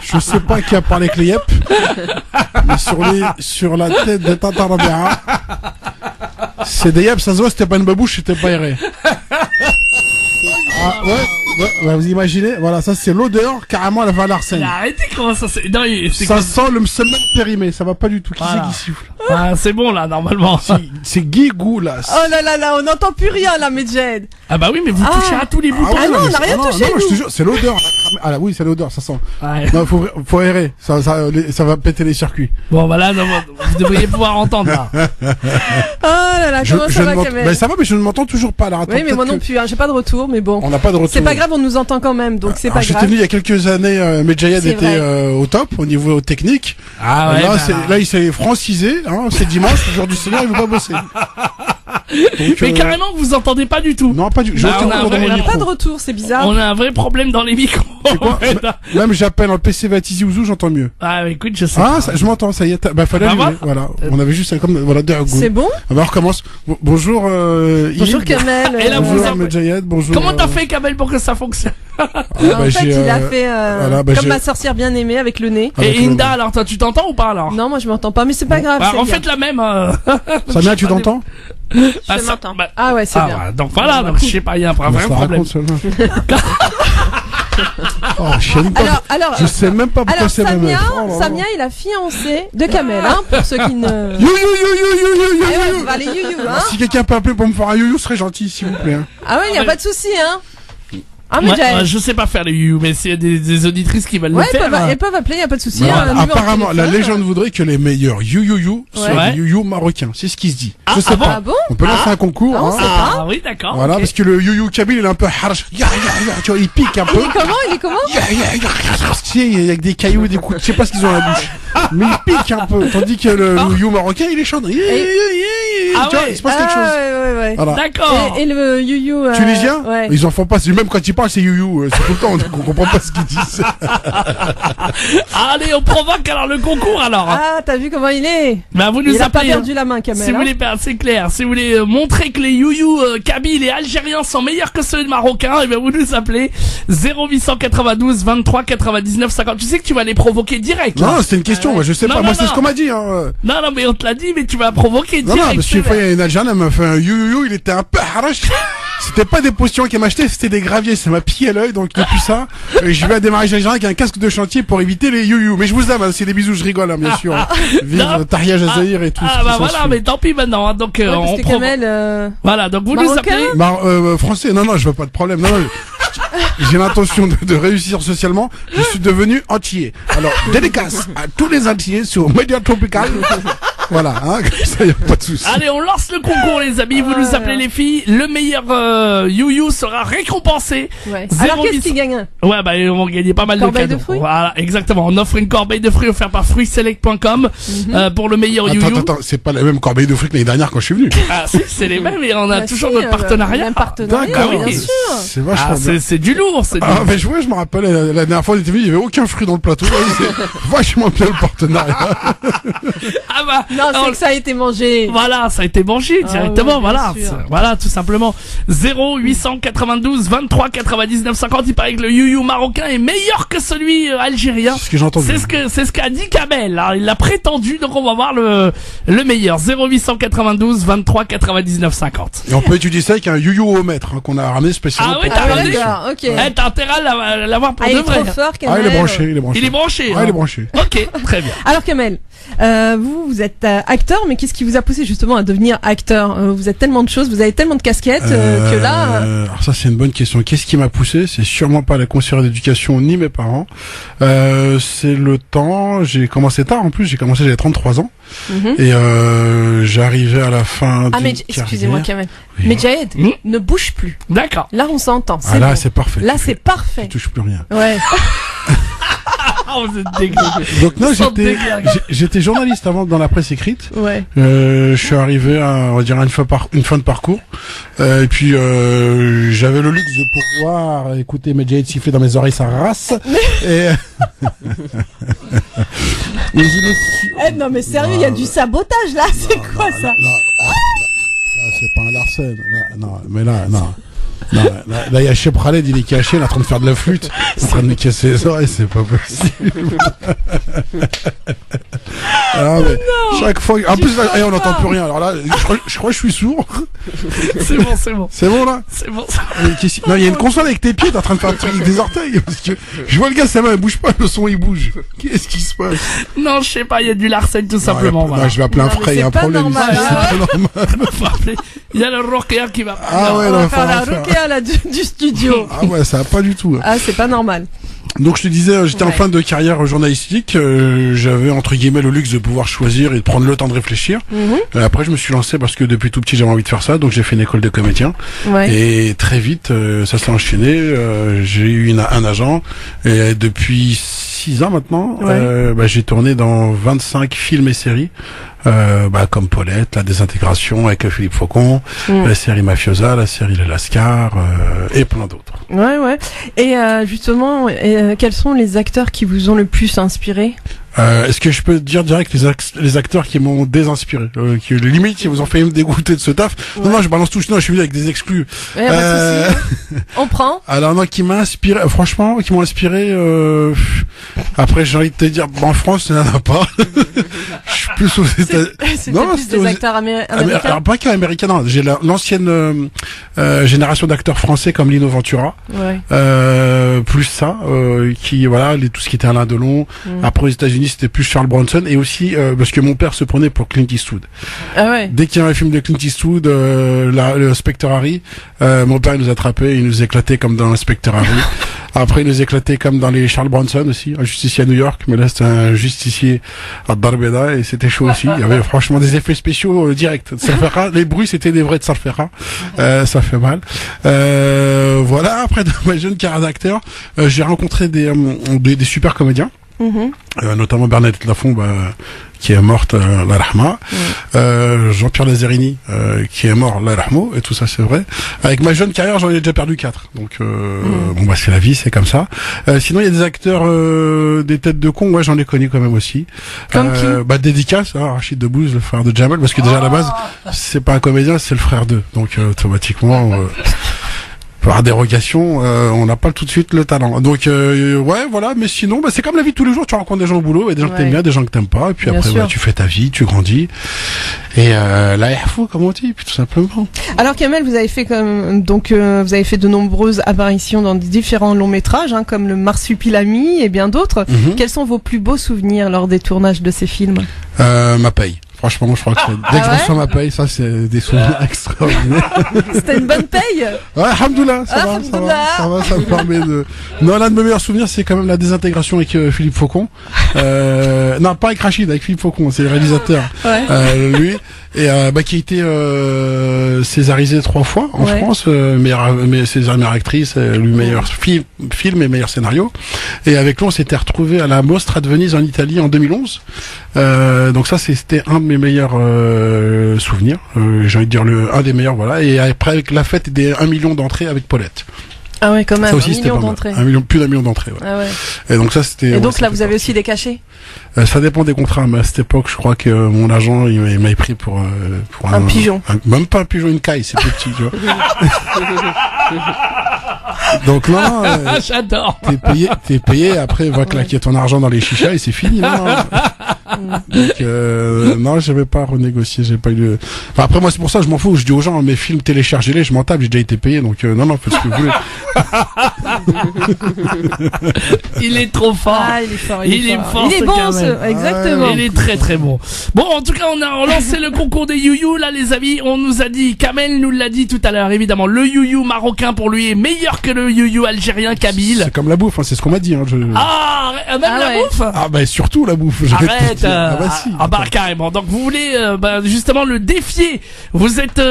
Je sais pas qui a parlé avec les yep, mais sur la tête de Tata Rabia, c'est des yep, ça se voit, c'était pas une babouche, c'était pas aéré. Ah, ouais, vous imaginez, voilà, ça c'est l'odeur, carrément la valeur saine. Arrêtez, comment ça c'est? Non, ça sent le semaine périmé, ça va pas du tout. Qui c'est qui siffle? Ah, c'est bon là, normalement. C'est Guy Goulas. Oh là là là, on n'entend plus rien là, Medjed. Ah bah oui, mais vous touchez à tous les boutons. Ah non, on n'a rien touché. Non, je te jure, c'est l'odeur. Ah là, oui, c'est l'odeur, ça sent. Ouais. Non, faut aérer, ça va péter les circuits. Bon, voilà, non, vous devriez pouvoir entendre là. Oh là là, comment ça va, Kamel? Ben ça va, mais je ne m'entends toujours pas là. Attends, oui, mais moi non plus, hein, j'ai pas de retour, mais bon. On n'a pas de retour. C'est pas grave, on nous entend quand même, donc c'est pas grave. J'étais venu il y a quelques années, Medjayed était au top au niveau technique. Ah ouais. Là, il s'est francisé. Hein, c'est dimanche, le jour du Seigneur, il veut pas bosser. Donc, mais carrément, vous entendez pas du tout. Non, pas du tout. On n'a pas de retour, c'est bizarre. On a un vrai problème dans les micros. Même j'appelle en PC Vatizi Ouzou, j'entends mieux. Ah, mais écoute, je sais. Ah, je m'entends, ça y est. Bah, fallait allumer. Voilà. On avait juste comme, voilà, c'est bon? On recommence. Bonjour, bonjour Kamel. Et là, bonjour, Medjayed, bonjour. Comment t'as fait, Kamel, pour que ça fonctionne? En fait, il a fait, comme ma sorcière bien aimée avec le nez. Et Inda, alors, toi, tu t'entends ou pas, alors? Non, moi, je m'entends pas, mais c'est pas grave. En fait, la même, Samia, tu t'entends? Je m'entends. Ah ouais, c'est bien. Donc voilà, donc je sais pas, il y a un vrai problème. Oh, alors, je sais même pas pourquoi c'est même. Samia est la fiancée de Kamel, hein, pour ceux qui ne... You. On va aller you, hein. Si quelqu'un peut appeler pour me faire un you, ce serait gentil, s'il vous plaît. Ah ouais, y a pas de souci, hein. Ah, mais je sais pas faire les you, mais s'il y a des auditrices qui veulent le faire. Elles peuvent appeler, y a pas de souci. Apparemment, la légende voudrait que les meilleurs you soient des you marocains. C'est ce qui se dit. Je sais pas. Bon On peut lancer un concours. On sait pas. Ah oui, d'accord. Voilà, okay. parce que le you kabyle, il est un peu harsh. Tu vois, il pique un peu. Il est comment Tu sais, il y a des cailloux, des coups. Je sais pas ce qu'ils ont à la bouche. Mais il pique un peu. Tandis que le you marocain, il est chaud. Tu vois, il se passe quelque chose. Ouais. Voilà. D'accord. Et le you tunisien, ouais. Ils en font pas. Même quand ils parlent, c'est you. C'est tout le temps. On comprend pas ce qu'ils disent. Allez, on provoque alors le concours alors. Ah, t'as vu comment il est? Bah vous nous il a pas appelez. perdu la main, Kamel. Si vous voulez, c'est clair. Si vous voulez montrer que les you kabyles et algériens sont meilleurs que ceux marocains, et ben vous nous appelez 0892 23 99 50. Tu sais que tu vas les provoquer direct. Non, c'était une question. Moi, je sais pas. Moi, c'est ce qu'on m'a dit. Non, mais on te l'a dit, mais tu vas provoquer direct. Non, parce qu'une fois, il y a une Algérienne, elle m'a fait un you, il était un peu harache. C'était pas des potions qu'elle m'achetait, c'était des graviers. Ça m'a pillé à l'œil, donc depuis ça, je vais à des mariages algériens avec un casque de chantier pour éviter les you. Mais je vous aime, c'est des bisous, je rigole, bien sûr. Vive Tahia Jazaïr et tout. Ah bah voilà, mais tant pis maintenant. Donc parce que Kamel, voilà, donc vous nous appelez. Français, non, je veux pas de problème. Non, j'ai l'intention de réussir socialement. Je suis devenu entier. Alors, dédicace à tous les entiers sur Média Tropical. Voilà, comme ça, y a pas de souci. Allez, on lance le concours, les amis. Vous nous appelez les filles. Le meilleur you sera récompensé. Ouais. Alors, qu'est-ce qui gagne? Ouais, bah, on va gagner pas mal de cadeaux. De fruits. Voilà, exactement. On offre une corbeille de fruits offerte par fruitselect.com pour le meilleur you. Attends, c'est pas la même corbeille de fruits que l'année dernière quand je suis venu. Ah, si, c'est les mêmes et on a toujours notre partenariat. Même partenariat, d'accord, bien sûr. C'est vachement bien. C'est du lourd, c'est du lourd. Mais je me rappelle, la dernière fois, on était venu, il y avait aucun fruit dans le plateau. C'est vachement bien le partenariat. Ah bah. Non, c'est que ça a été mangé. Voilà, ça a été mangé directement, voilà, tout simplement. 0892 23 99 50. Il paraît que le you marocain est meilleur que celui algérien. C'est ce que j'ai entendu. C'est ce qu'a dit Kamel. Alors, il l'a prétendu, donc on va voir le meilleur. 0892 23 99 50. Et on peut étudier ça avec un you mètre qu'on a ramené spécialement. Ah oui, t'as ramené. Ok. T'as intérêt à l'avoir pour de vrai. Il est branché, Il est branché. Il est branché. Ok, très bien. Alors Kamel, vous êtes acteur, mais qu'est-ce qui vous a poussé justement à devenir acteur? Vous êtes tellement de choses, vous avez tellement de casquettes que là. Alors ça c'est une bonne question. Qu'est-ce qui m'a poussé? C'est sûrement pas la conseillère d'éducation ni mes parents. C'est le temps. J'ai commencé tard en plus. J'avais 33 ans et j'arrivais à la fin. Ah mais excusez-moi Kamel. Oui. Mais Jahed, ne bouge plus. D'accord. Là on s'entend. Ah là c'est parfait. Là c'est parfait. Je touche plus rien. Ouais. Vous êtes dégueulasse. Donc non, j'étais journaliste avant dans la presse écrite. Ouais. Je suis arrivé à, on va dire, une fin de parcours. Et puis j'avais le luxe de pouvoir écouter Medjahed siffler dans mes oreilles sa race. Et non mais sérieux, il y a du sabotage là. C'est quoi ça? Là, c'est pas un Larsen. Là, il y a Cheb Khaled, il est caché, il est en train de faire de la flûte, il est en train de me casser les oreilles, c'est pas possible. Alors, mais chaque fois, en plus, là, on n'entend plus rien. Alors là, je crois que je suis sourd. C'est bon. C'est bon, là? C'est bon. Non, il y a une console avec tes pieds, t'es en train de faire un truc avec des orteils. Parce que je vois le gars, sa main, elle bouge pas, le son, il bouge. Qu'est-ce qui se passe? Non, je sais pas, il y a du Larsen, tout simplement. Non, je vais appeler un frère, il y a un problème. C'est pas normal. Il y a le Rocker qui va. Ah ouais, on va faire la Rocker là du studio. Ah ouais, ça va pas du tout. Ah, c'est pas normal. Donc je te disais, j'étais en fin de carrière journalistique, j'avais entre guillemets le luxe de pouvoir choisir et de prendre le temps de réfléchir. Après je me suis lancé parce que depuis tout petit j'avais envie de faire ça, donc j'ai fait une école de comédien. Et très vite ça s'est enchaîné, j'ai eu un agent et depuis 6 ans maintenant, j'ai tourné dans 25 films et séries. Comme Paulette, la désintégration avec Philippe Faucon, la série Mafiosa, la série Les Lascars et plein d'autres. Ouais. Et justement, quels sont les acteurs qui vous ont le plus inspiré? Est-ce que je peux dire direct les acteurs qui m'ont désinspiré, qui limite qui vous ont fait me dégoûter de ce taf? Non, je balance tout. Non, je suis venu avec des exclus. On prend. Alors non, qui m'a inspiré, franchement, qui m'ont inspiré. Après, j'ai envie de te dire, en France, il n'y en a pas. Je suis plus aux États-Unis. C'est plus des acteurs américains. Alors pas qu'un américain, non. J'ai l'ancienne génération d'acteurs français comme Lino Ventura. Plus ça, qui tout ce qui était Alain Delon. Après aux États-Unis, États-Unis, c'était plus Charles Bronson, et aussi parce que mon père se prenait pour Clint Eastwood. Ah ouais. Dès qu'il y a un film de Clint Eastwood, le Spectre Harry, mon père il nous attrapait, il nous éclatait comme dans Spectre Harry. Après, il nous éclatait comme dans les Charles Bronson aussi, un justicier à New York, mais là c'était un justicier à Darbeda et c'était chaud aussi. Il y avait franchement des effets spéciaux directs. Les bruits c'était des vrais de Salfera, ça fait mal. Voilà. Après, dans ma jeune carrière d'acteur, j'ai rencontré des super comédiens. Notamment Bernadette Lafont, qui est morte, la rahma, Jean-Pierre Lazzarini, qui est mort, la rahmo, et tout ça c'est vrai. Avec ma jeune carrière, j'en ai déjà perdu 4. Donc bon c'est la vie, c'est comme ça. Sinon il y a des acteurs des têtes de con, ouais, j'en ai connu quand même aussi. Comme qui dédicace, Rachid Debouze, le frère de Jamal, parce que déjà à la base, c'est pas un comédien, c'est le frère d'eux. Donc automatiquement par dérogation, on n'a pas tout de suite le talent. Donc ouais, voilà, mais sinon c'est comme la vie de tous les jours, tu rencontres des gens au boulot, et des gens que t'aimes bien, des gens que t'aimes pas, et puis bien après tu fais ta vie, tu grandis. Et là il faut, comme on dit, puis tout simplement. Alors Kamel, vous avez fait vous avez fait de nombreuses apparitions dans différents longs métrages, comme le Marsupilami et bien d'autres. Quels sont vos plus beaux souvenirs lors des tournages de ces films? Ma paye. Franchement, je crois que dès que je reçois ma paye, ça c'est des souvenirs extraordinaires. C'était une bonne paye? Ouais, alhamdoulilah, ça me permet de... Non, l'un de mes meilleurs souvenirs, c'est quand même la désintégration avec Philippe Faucon. Non, pas avec Rachid, avec Philippe Faucon, c'est le réalisateur. Ouais. Lui, et qui a été césarisé 3 fois en France, meilleure actrice, lui meilleur film et meilleur scénario. Et avec lui, on s'était retrouvé à la Mostra de Venise en Italie en 2011. Donc ça, c'était un de mes meilleurs souvenirs. J'ai envie de dire un des meilleurs, voilà. Et après, avec la fête des 1 million d'entrées avec Paulette. Ah ouais, quand même, ça aussi, 1 million d'entrées. Plus d'1 million d'entrées, ouais. Ah ouais. Et donc ça, c'était... Et donc là, vous avez aussi des cachets? Ça dépend des contrats, mais à cette époque, je crois que mon agent, il m'avait pris pour un pigeon. Même pas un pigeon, une caille, c'est petit, tu vois. Donc non, j'adore. T'es payé, après, va claquer ton argent dans les chichas et c'est fini, non. Donc non, j'avais pas renégocié, j'ai pas eu de... Enfin, après moi c'est pour ça, je m'en fous, je dis aux gens mes films téléchargez-les, je m'en tape, j'ai déjà été payé, donc non, faites ce que vous voulez. Il est trop fort. Ah, il est fort. Il est fort. Il est bon, exactement. Il est très très bon. Bon, en tout cas, on a relancé le concours des you-you, là, les amis. On nous a dit, Kamel nous l'a dit tout à l'heure, évidemment, le you-you marocain pour lui est meilleur que le you-you algérien kabyle. C'est comme la bouffe, c'est ce qu'on m'a dit. Ah, même la bouffe. Ah surtout la bouffe. Arrête. Carrément. Donc vous voulez justement le défier. Vous êtes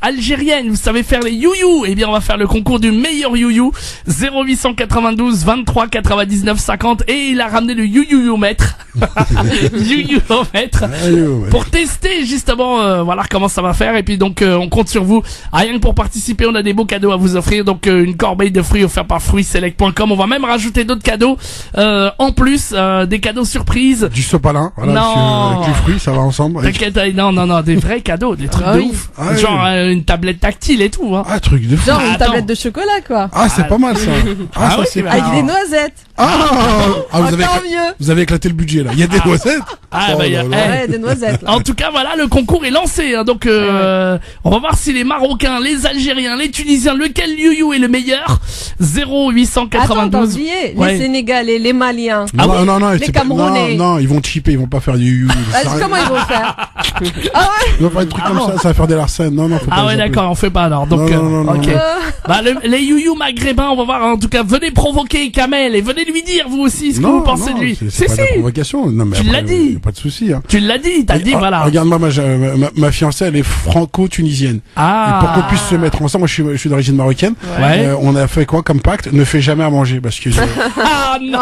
algérienne, vous savez faire les you-you. Eh bien, on va faire le concours du meilleur you-you. 0892 23 99 50 et il a ramené le you-you-mètre. You-you-mètre pour tester justement voilà comment ça va faire. Et puis donc on compte sur vous. Rien que pour participer, on a des beaux cadeaux à vous offrir. Donc une corbeille de fruits offerte par fruitsselect.com. On va même rajouter d'autres cadeaux en plus, des cadeaux surprises. Du sopalin, voilà, non. Avec les fruits, ça va ensemble. T'inquiète, non, des vrais cadeaux, des trucs de ouf. Genre une tablette tactile et tout. Truc de fou. Genre une tablette de chocolat, quoi. C'est pas mal ça. Ça c'est avec des noisettes. Vous avez éclaté le budget là. Il y a des noisettes. Des noisettes. Là. En tout cas, voilà, le concours est lancé. Donc, on va voir si les Marocains, les Algériens, les Tunisiens, lequel you-you est le meilleur. 0892. Attends, t'as oublié les Sénégalais, les Maliens, non, les Camerounais. Non, ils vont chipper, ils vont pas faire du you-you. Comment ils vont faire? Ils vont faire des trucs comme ça va faire des larcènes. Non, faut pas. D'accord, on fait pas alors. Donc, ok. Les you-you maghrébins, on va voir. En tout cas, venez provoquer Kamel et venez lui dire vous aussi ce que vous pensez de lui. C'est pas de la provocation. Non, mais tu l'as dit. Pas de souci. Tu l'as dit. T'as dit voilà. Regarde-moi, ma fiancée, elle est franco-tunisienne. Et pour qu'on puisse se mettre ensemble, moi je suis d'origine marocaine. On a fait quoi comme pacte? Ne fais jamais à manger parce que. Non.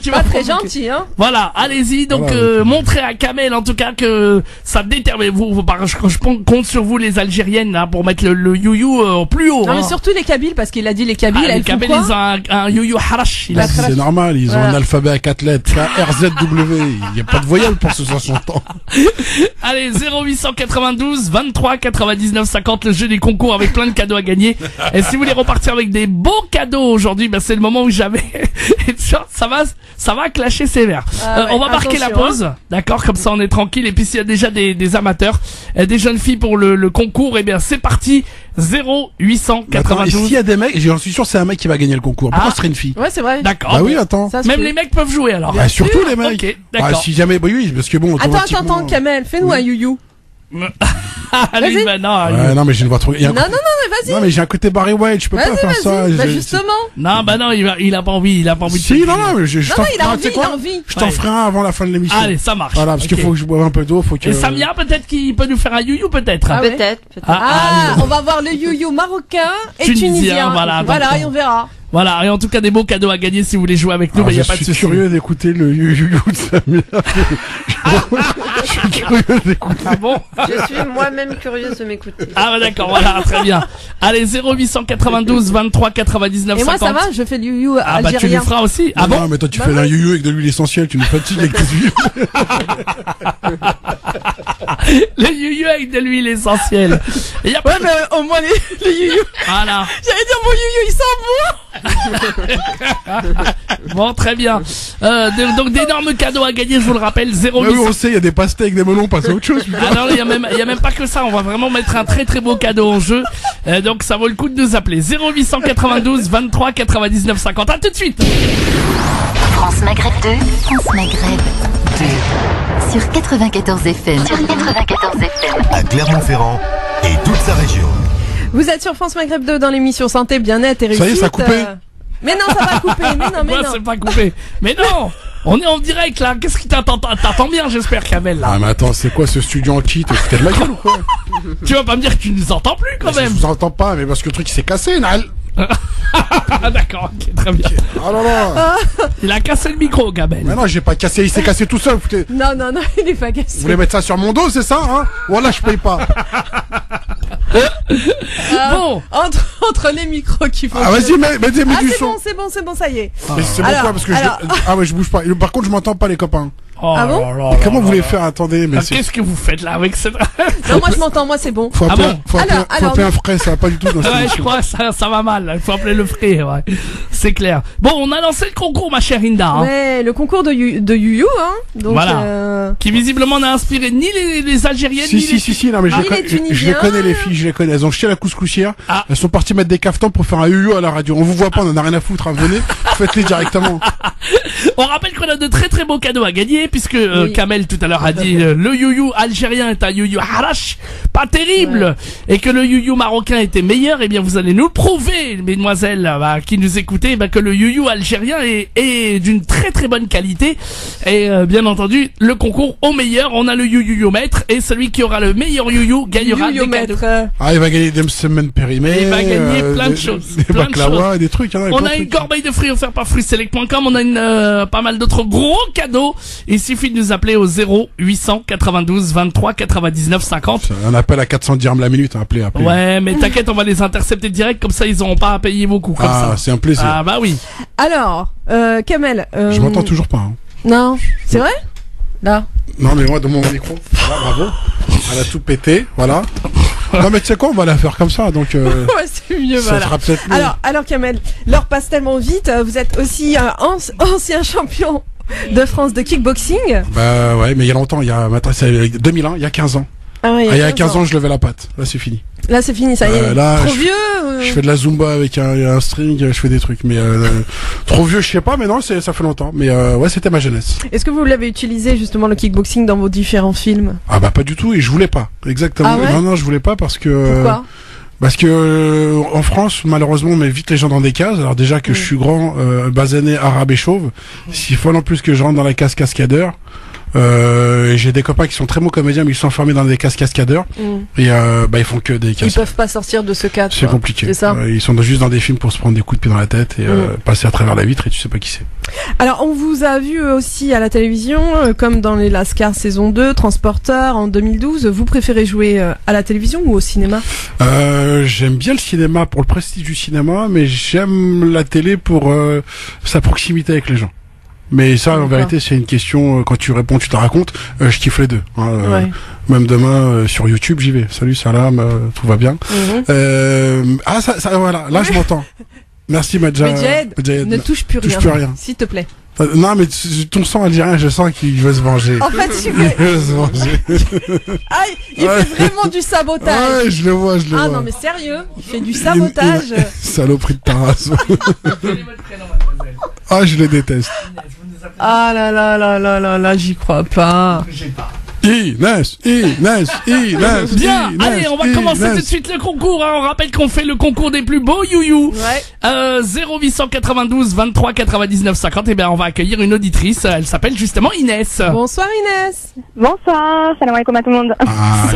Tu vas très gentil, hein. Voilà, allez-y. Donc montrez à Kamel en tout cas que ça détermine. Je compte sur vous les Algériennes là pour mettre le you-you au plus haut. Non mais surtout les Kabyles parce qu'il a dit les Kabyles. Les Kabyles ils ont un you-you harash. C'est normal, ils ont un alphabet à 4 lettres. RZW. Il n'y a pas de voyelle pour ce 60 ans. Allez, 0892 23 99 50, le jeu des concours avec plein de cadeaux à gagner. Et si vous voulez repartir avec des beaux cadeaux aujourd'hui, c'est le moment où j'avais ça va clasher sévère. On va marquer la pause, d'accord, comme ça on est tranquille. Et puis s'il y a déjà des amateurs, des jeunes filles pour le concours, eh bien c'est parti. 0892. S'il y a des mecs, j'en suis sûr c'est un mec qui va gagner le concours. Pourquoi ce serait une fille? Ouais, c'est vrai. D'accord. Bah oui, attends. Même les mecs peuvent jouer alors. Bah, surtout les mecs. Ok, d'accord. Si jamais, bah oui, parce que bon, Attends, Kamel, fais-nous un you-you. Allez, bah non. Ouais, non, mais j'ai une voix trop. Non, mais vas-y. Non, mais j'ai un côté Barry White, je peux pas faire ça. Bah, justement. Non, bah non, il a pas envie, de Si, non, mais il a envie. Je t'en ferai un avant la fin de l'émission. Allez, ça marche. Voilà, parce qu'il faut que je boive un peu d'eau, Et Samia, peut-être qu'il peut nous faire un you-you, peut-être. Peut-être. On va voir le you-you marocain et tunisien. Voilà, et on verra. Voilà, et en tout cas des beaux cadeaux à gagner si vous voulez jouer avec nous, mais y a pas de souci. Je suis curieux d'écouter le you-you de Samia. Je suis curieux d'écouter. Ah bon? Je suis moi-même curieuse de m'écouter. Ah bah d'accord, voilà, très bien. Allez, 0892 23 99 50. Et moi ça va, je fais le you-you algérien. Ah bah tu le feras aussi. Ah bon? Non, mais toi tu fais un you-you avec de l'huile essentielle, tu nous fatigues avec tes huiles. Le you-you avec de l'huile essentielle. Ouais, mais au moins les you-you. Voilà. J'allais dire mon you-you, il sent bon. Bon, très bien. Donc d'énormes cadeaux à gagner, je vous le rappelle. 0800. Oui, on sait, il y a des pastèques, des melons, pas autre chose. Ah non, il y a même pas que ça. On va vraiment mettre un très très beau cadeau en jeu. Donc ça vaut le coup de nous appeler. 0892 23 99 50. À tout de suite. France Maghreb 2. France Maghreb 2. Sur 94 FM. À Clermont-Ferrand et toute sa région. Vous êtes sur France Maghreb 2 dans l'émission Santé, Bien-être et Réussite. Ça y est, ça a coupé. Mais non, ça va couper. Mais non. C'est pas coupé. Mais non. On est en direct là. Qu'est-ce qui t'attend bien, j'espère, Kamel là. Ah mais attends, c'est quoi ce studio en kit? T'es de ma gueule ou quoi? Tu vas pas me dire que tu nous entends plus quand même. Je vous entends pas, mais parce que le truc il s'est cassé, Nal. Ah d'accord, ok, très bien. Oh là là. Il a cassé le micro, Kamel. Mais non, j'ai pas cassé, il s'est cassé tout seul. Non, il est pas cassé. Vous voulez mettre ça sur mon dos, c'est ça, hein? Voilà, je paye pas. Bon, entre les micros qu'il faut. Ah vas-y, mets du son. C'est bon, ça y est. Mais c'est pourquoi? Parce que ah ouais, je bouge pas. Par contre, je m'entends pas, les copains. Oh Ah bon là là Comment là vous voulez là. faire? Attendez, mais Qu'est-ce que vous faites là avec cette... Non, moi je m'entends, moi c'est bon. faut Ah appeler, bon faut appeler un frais, ça va pas du tout dans cette Ouais, je émission. crois que ça va mal. Il faut appeler le frais, ouais. C'est clair. Bon, on a lancé le concours, ma chère Inda. Hein, Ouais, le concours de you-you, hein. Donc, Voilà. Qui visiblement n'a inspiré ni les Algériennes, ni les... Si, non, mais les je les Tunisiens. connais, les filles, je les connais. Elles ont jeté la couscoussière. Ah. Elles sont parties mettre des cafetans pour faire un you-you à la radio. On vous voit pas, on en a rien à foutre, hein. Venez, faites-les directement. On rappelle qu'on a de très très beaux cadeaux à gagner, puisque Kamel tout à l'heure a dit le you-you algérien est un you-you harash, pas terrible, et que le you-you marocain était meilleur. Eh bien, vous allez nous le prouver, mesdemoiselles, qui nous écoutez, que le you-you algérien est d'une très très bonne qualité. Et bien entendu, le concours au meilleur, on a le you-you maître, et celui qui aura le meilleur you-you gagnera des cadeaux. Ah, il va gagner des semaines périmées. Il va gagner plein de choses. Des Plein de baklawas, des trucs. Hein, on a une corbeille de fruits offerts par fruitselect.com. On a pas mal d'autres gros cadeaux. Il suffit de nous appeler au 0892 23 99 50. Un appel à 400 dirhams la minute, appelez. Ouais, mais t'inquiète, on va les intercepter direct, comme ça ils auront pas à payer beaucoup, comme ça. C'est un plaisir. Ah bah oui. Alors, Kamel. Je m'entends toujours pas. Hein. Non, c'est vrai? Là. Non, mais moi, dans mon micro. Voilà, bravo. Elle a tout pété, voilà. Non, mais tu sais quoi, on va la faire comme ça, donc. Ouais, c'est mieux, ça voilà. sera peut-être mieux. Alors Kamel, l'heure passe tellement vite. Vous êtes aussi ancien champion de France de kickboxing. Bah ouais, mais il y a longtemps, c'est 2001, il y a 15 ans. Ah ouais, il y a 15 ans, je levais la patte. Là, c'est fini. Là, c'est fini, ça y est. Là, trop vieux. Je fais de la zumba avec un string, je fais des trucs, mais trop vieux, je sais pas, mais non, ça fait longtemps. Mais ouais, c'était ma jeunesse. Est-ce que vous l'avez utilisé justement le kickboxing dans vos différents films? Ah bah pas du tout, et je voulais pas. Exactement. Ah ouais? Non, je voulais pas parce que. Pourquoi? Parce que en France, malheureusement, on met vite les gens dans des cases. Alors déjà que je suis grand, basané, arabe et chauve, s'il faut en plus que je rentre dans la case cascadeur. J'ai des copains qui sont très bons comédiens, mais ils sont enfermés dans des cases cascadeurs. Et ils font que des cases. Ils peuvent pas sortir de ce cadre. C'est compliqué. C'est ça. Ils sont juste dans des films pour se prendre des coups de pied dans la tête et passer à travers la vitre et tu sais pas qui c'est. Alors on vous a vu aussi à la télévision, comme dans les Lascar saison 2, Transporteur en 2012. Vous préférez jouer à la télévision ou au cinéma? J'aime bien le cinéma pour le prestige du cinéma, mais j'aime la télé pour sa proximité avec les gens. Mais ça, en vérité, c'est une question, quand tu réponds, tu te racontes, je kiffe les deux. Hein, même demain, sur YouTube, j'y vais. Salut, salam, tout va bien. Voilà, là, je m'entends. Merci Madja. Medjed, ne touche plus rien. S'il te plaît. Non, mais ton sang algérien, je sens qu'il veut se venger. En fait, il veut se venger. Aïe, il fait vraiment du sabotage. Ouais, je le vois. Ah non, mais sérieux, il fait du sabotage. Saloperie de Taras. Ah, je le déteste. Ah là, j'y crois pas. Inès. Bien, allez, on va commencer tout de suite le concours. On rappelle qu'on fait le concours des plus beaux youyou. Ouais. 0892 23 99 50. Et bien, on va accueillir une auditrice. Elle s'appelle justement Inès. Bonsoir Inès. Bonsoir, salam alaikum à tout le monde. Ah,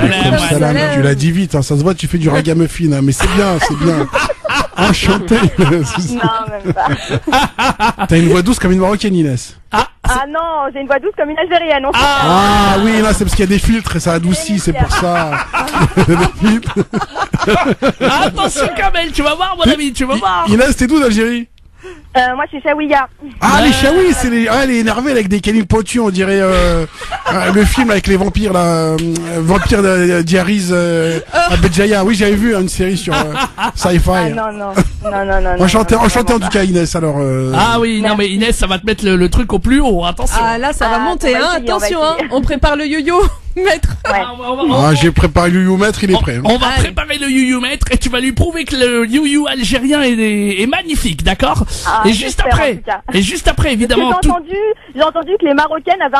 salam. Tu l'as dit vite, hein, ça se voit, tu fais du ragamuffin, hein, mais c'est bien. Enchanté. Non, même pas. T'as une voix douce comme une Marocaine, Inès. Ah non, j'ai une voix douce comme une Algérienne. Ah oui, là c'est parce qu'il y a des filtres et ça adoucit, c'est pour ça. Attention Kamel, tu vas voir mon ami, tu vas voir. Inès, t'es d'où d'Algérie? Moi je suis Chaouia. Ah les Chaouis, c'est les... elle est énervée avec des canines pointues, on dirait le film avec les vampires là, Vampire Diaries à Béjaïa. Oui, j'avais vu une série sur Sci-Fi. Ah non. Enchanté en tout cas Inès alors. Ah oui, non mais Inès, ça va te mettre le truc au plus haut, attention. Ah là, ça va monter, hein, attention, on prépare le yo-yo. Maître. Ouais. J'ai préparé le you maître, il est prêt. On va préparer le you maître et tu vas lui prouver que le you algérien est magnifique, d'accord? Et juste après, évidemment. J'ai entendu que les Marocaines avaient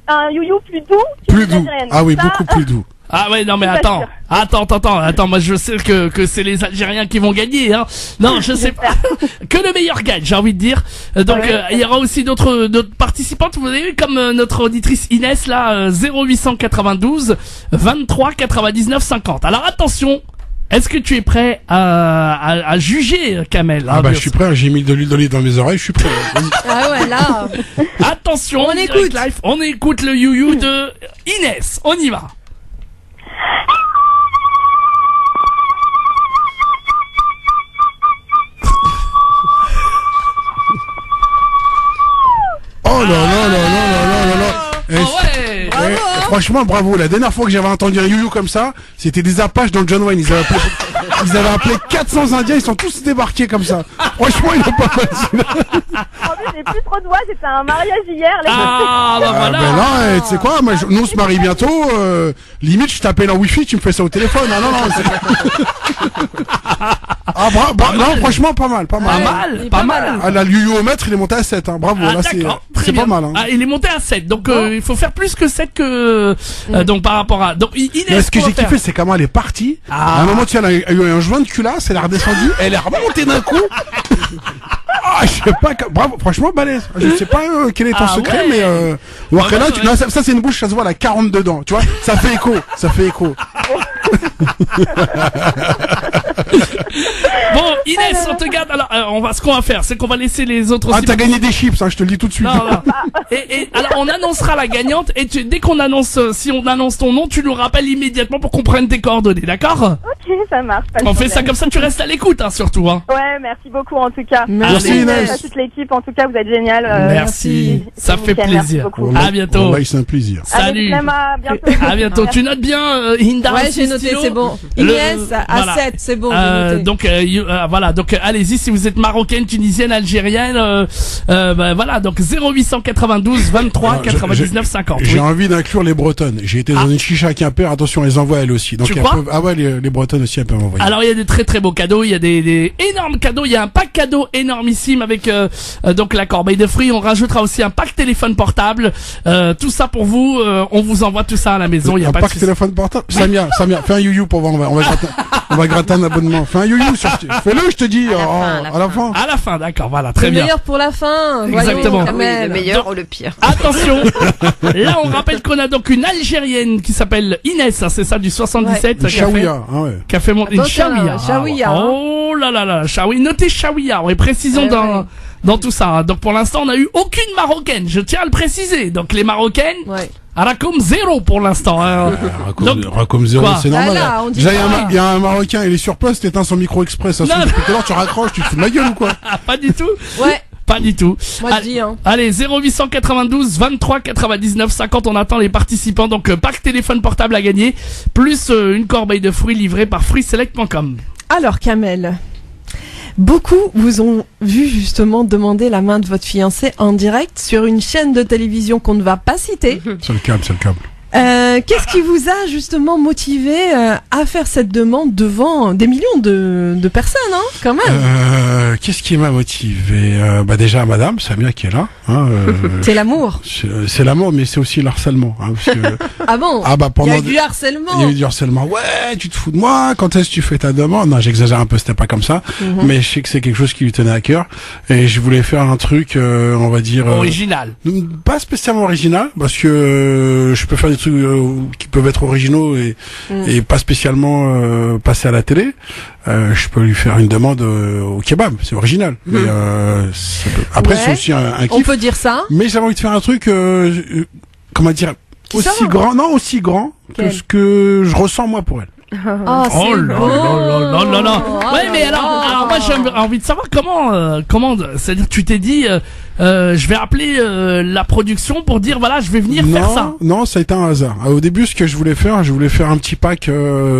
un you plus doux. Plus doux. Ah oui, beaucoup plus doux. Ah ouais, non mais attends, moi je sais que c'est les Algériens qui vont gagner, hein. Non, je sais pas. Que le meilleur gagne, j'ai envie de dire. Donc il y aura aussi d'autres participantes, vous avez vu, comme notre auditrice Inès là, 0892 23 99 50. Alors attention, est-ce que tu es prêt à juger, Kamel? Ah bah je suis prêt, j'ai mis de l'huile d'olive dans mes oreilles, je suis prêt. Ah ouais, là. Attention, on écoute le you de Inès, on y va. Oh là là. Franchement, bravo. La dernière fois que j'avais entendu un you comme ça, c'était des Apaches dans le John Wayne. Ils avaient appelé 400 Indiens, ils sont tous débarqués comme ça. Franchement, il est pas mal. En plus, j'ai plus trop de voix, c'était un mariage hier. Voilà. Ben là, tu sais quoi, nous on se marie bientôt. Limite, je t'appelle en wifi, tu me fais ça au téléphone. Ah non. Non, franchement, pas mal. Pas mal. Ah, là, le you au maître, il est monté à 7, hein. Bravo, là, c'est pas mal, hein. Ah, il est monté à 7, donc, il faut faire plus que 7 donc, par rapport à, donc, Inès. Ce que j'ai kiffé, c'est comment elle est partie. À un moment, tu sais, elle a eu un joint de culasse, elle est redescendue, elle est remontée d'un coup. Je sais pas, bravo, franchement, balèze. Je sais pas quel est ton secret, mais ou après là, ça c'est une bouche, ça se voit, elle a 42 dents, tu vois, ça fait écho. Bon, Inès, on te garde. Alors, ce qu'on va faire, c'est qu'on va laisser les autres aussi. Ah, t'as gagné des chips, hein, je te le dis tout de suite. Non. Et alors, on annoncera la gagnante, et dès qu'on annonce, si on annonce ton nom, tu nous rappelles immédiatement pour qu'on prenne tes coordonnées, d'accord? Ok, ça marche. On fait ça comme ça, tu restes à l'écoute, hein, surtout, hein. Ouais, merci beaucoup, en tout cas. Merci Inès. À toute l'équipe, en tout cas, vous êtes génial. Merci. Ça fait plaisir. À bientôt. C'est un plaisir. Salut. À bientôt. À bientôt. Tu notes bien, Hinda? Ouais, j'ai noté, c'est bon. Inès, à 7, c'est bon. Donc, voilà. Donc, allez-y, si vous êtes marocaine, tunisienne, algérienne, voilà. Donc, 0892 23 99 50. J'ai envie d'inclure les Bretonnes. J'ai été dans une chicha à Quimper. Attention, elles envoient elles aussi. Donc, les Bretonnes aussi, elles peuvent envoyer. Alors, il y a des très très beaux cadeaux. Il y a des énormes cadeaux. Il y a un pack cadeau énormissime avec donc la corbeille de fruits. On rajoutera aussi un pack téléphone portable. Tout ça pour vous. On vous envoie tout ça à la maison. Il y a un pas pack téléphone portable. Samia, fais un you pour voir. On va gratter un abonnement. Fais un you fais-le, je te dis. À la fin. À la fin, d'accord. Voilà, très bien. Le meilleur pour la fin. Exactement. Le meilleur ou le pire. Attention. Là, on rappelle qu'on a donc une Algérienne qui s'appelle Inès. C'est ça, du 77. Une Chaouia. Qui a fait monter une Chaouia. Oh là. Chaouia. Notez Chaouia. Oui, précisons dans tout ça. Donc, pour l'instant, on n'a eu aucune Marocaine. Je tiens à le préciser. Donc, les Marocaines. Racom 0 pour l'instant. Racom 0, c'est normal. Déjà, il y a un Marocain, il est sur poste, t'éteins son micro express. Depuis tout à l'heure, tu raccroches, tu te fous de ma gueule ou quoi? Pas du tout. Ouais. Pas du tout. Moi je dis, hein. Allez, 0892 23 99 50, on attend les participants. Donc, pack téléphone portable à gagner, plus une corbeille de fruits livrée par fruitsselect.com. Alors, Kamel, Beaucoup vous ont vu justement demander la main de votre fiancé en direct sur une chaîne de télévision qu'on ne va pas citer. C'est le câble. Qu'est-ce qui vous a justement motivé à faire cette demande devant des millions de personnes, hein, quand même? Qu'est-ce qui m'a motivé? Déjà madame Samia qui est là. Hein, c'est l'amour. C'est l'amour, mais c'est aussi le harcèlement. Hein, parce que... Ah bon? Pendant il y a eu du harcèlement. Il y a eu du harcèlement. Ouais, tu te fous de moi. Quand est-ce que tu fais ta demande? Non, j'exagère un peu. C'était pas comme ça. Mais je sais que c'est quelque chose qui lui tenait à cœur. Et je voulais faire un truc, on va dire original. Pas spécialement original, parce que je peux faire des trucs qui peuvent être originaux et pas spécialement passer à la télé. Je peux lui faire une demande au kebab, c'est original. Mais après c'est aussi un kiff. On peut dire ça. Mais j'avais envie de faire un truc, comment dire, aussi grand que ce que je ressens moi pour elle. Oh là là. Ouais, mais alors moi j'ai envie de savoir comment c'est-à-dire tu t'es dit je vais appeler la production pour dire voilà, je vais venir faire ça. Non, ça a été un hasard. Au début, ce que je voulais faire un petit pack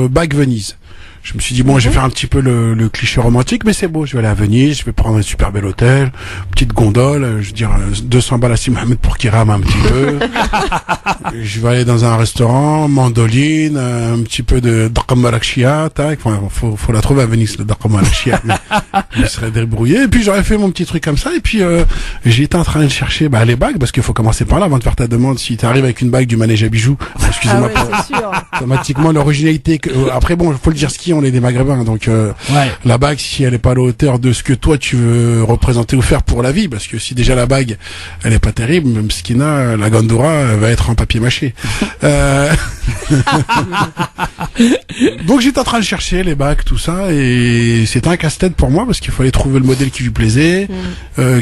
bac Venise. Je me suis dit bon, je vais faire un petit peu le cliché romantique, mais c'est beau. Je vais aller à Venise, je vais prendre un super bel hôtel, petite gondole, je veux dire 200 balles à Si Mohamed pour qu'il rame un petit peu. Je vais aller dans un restaurant, mandoline, un petit peu de Darqam al-Akshia, tac. Enfin, faut la trouver à Venise, le Darqam al-Akshia. Je serais débrouillé. Et puis j'aurais fait mon petit truc comme ça. Et puis j'étais en train de chercher les bagues, parce qu'il faut commencer par là avant de faire ta demande. Si tu arrives avec une bague du manège à bijoux, excusez-moi, automatiquement l'originalité. Après bon, faut le dire ski. On est des Maghrébins, donc la bague, si elle est pas à la hauteur de ce que toi tu veux représenter ou faire pour la vie, parce que si déjà la bague elle est pas terrible, même Skina, la Gandoura va être en papier mâché. Donc j'étais en train de chercher les bagues, tout ça, et c'était un casse-tête pour moi parce qu'il fallait trouver le modèle qui lui plaisait,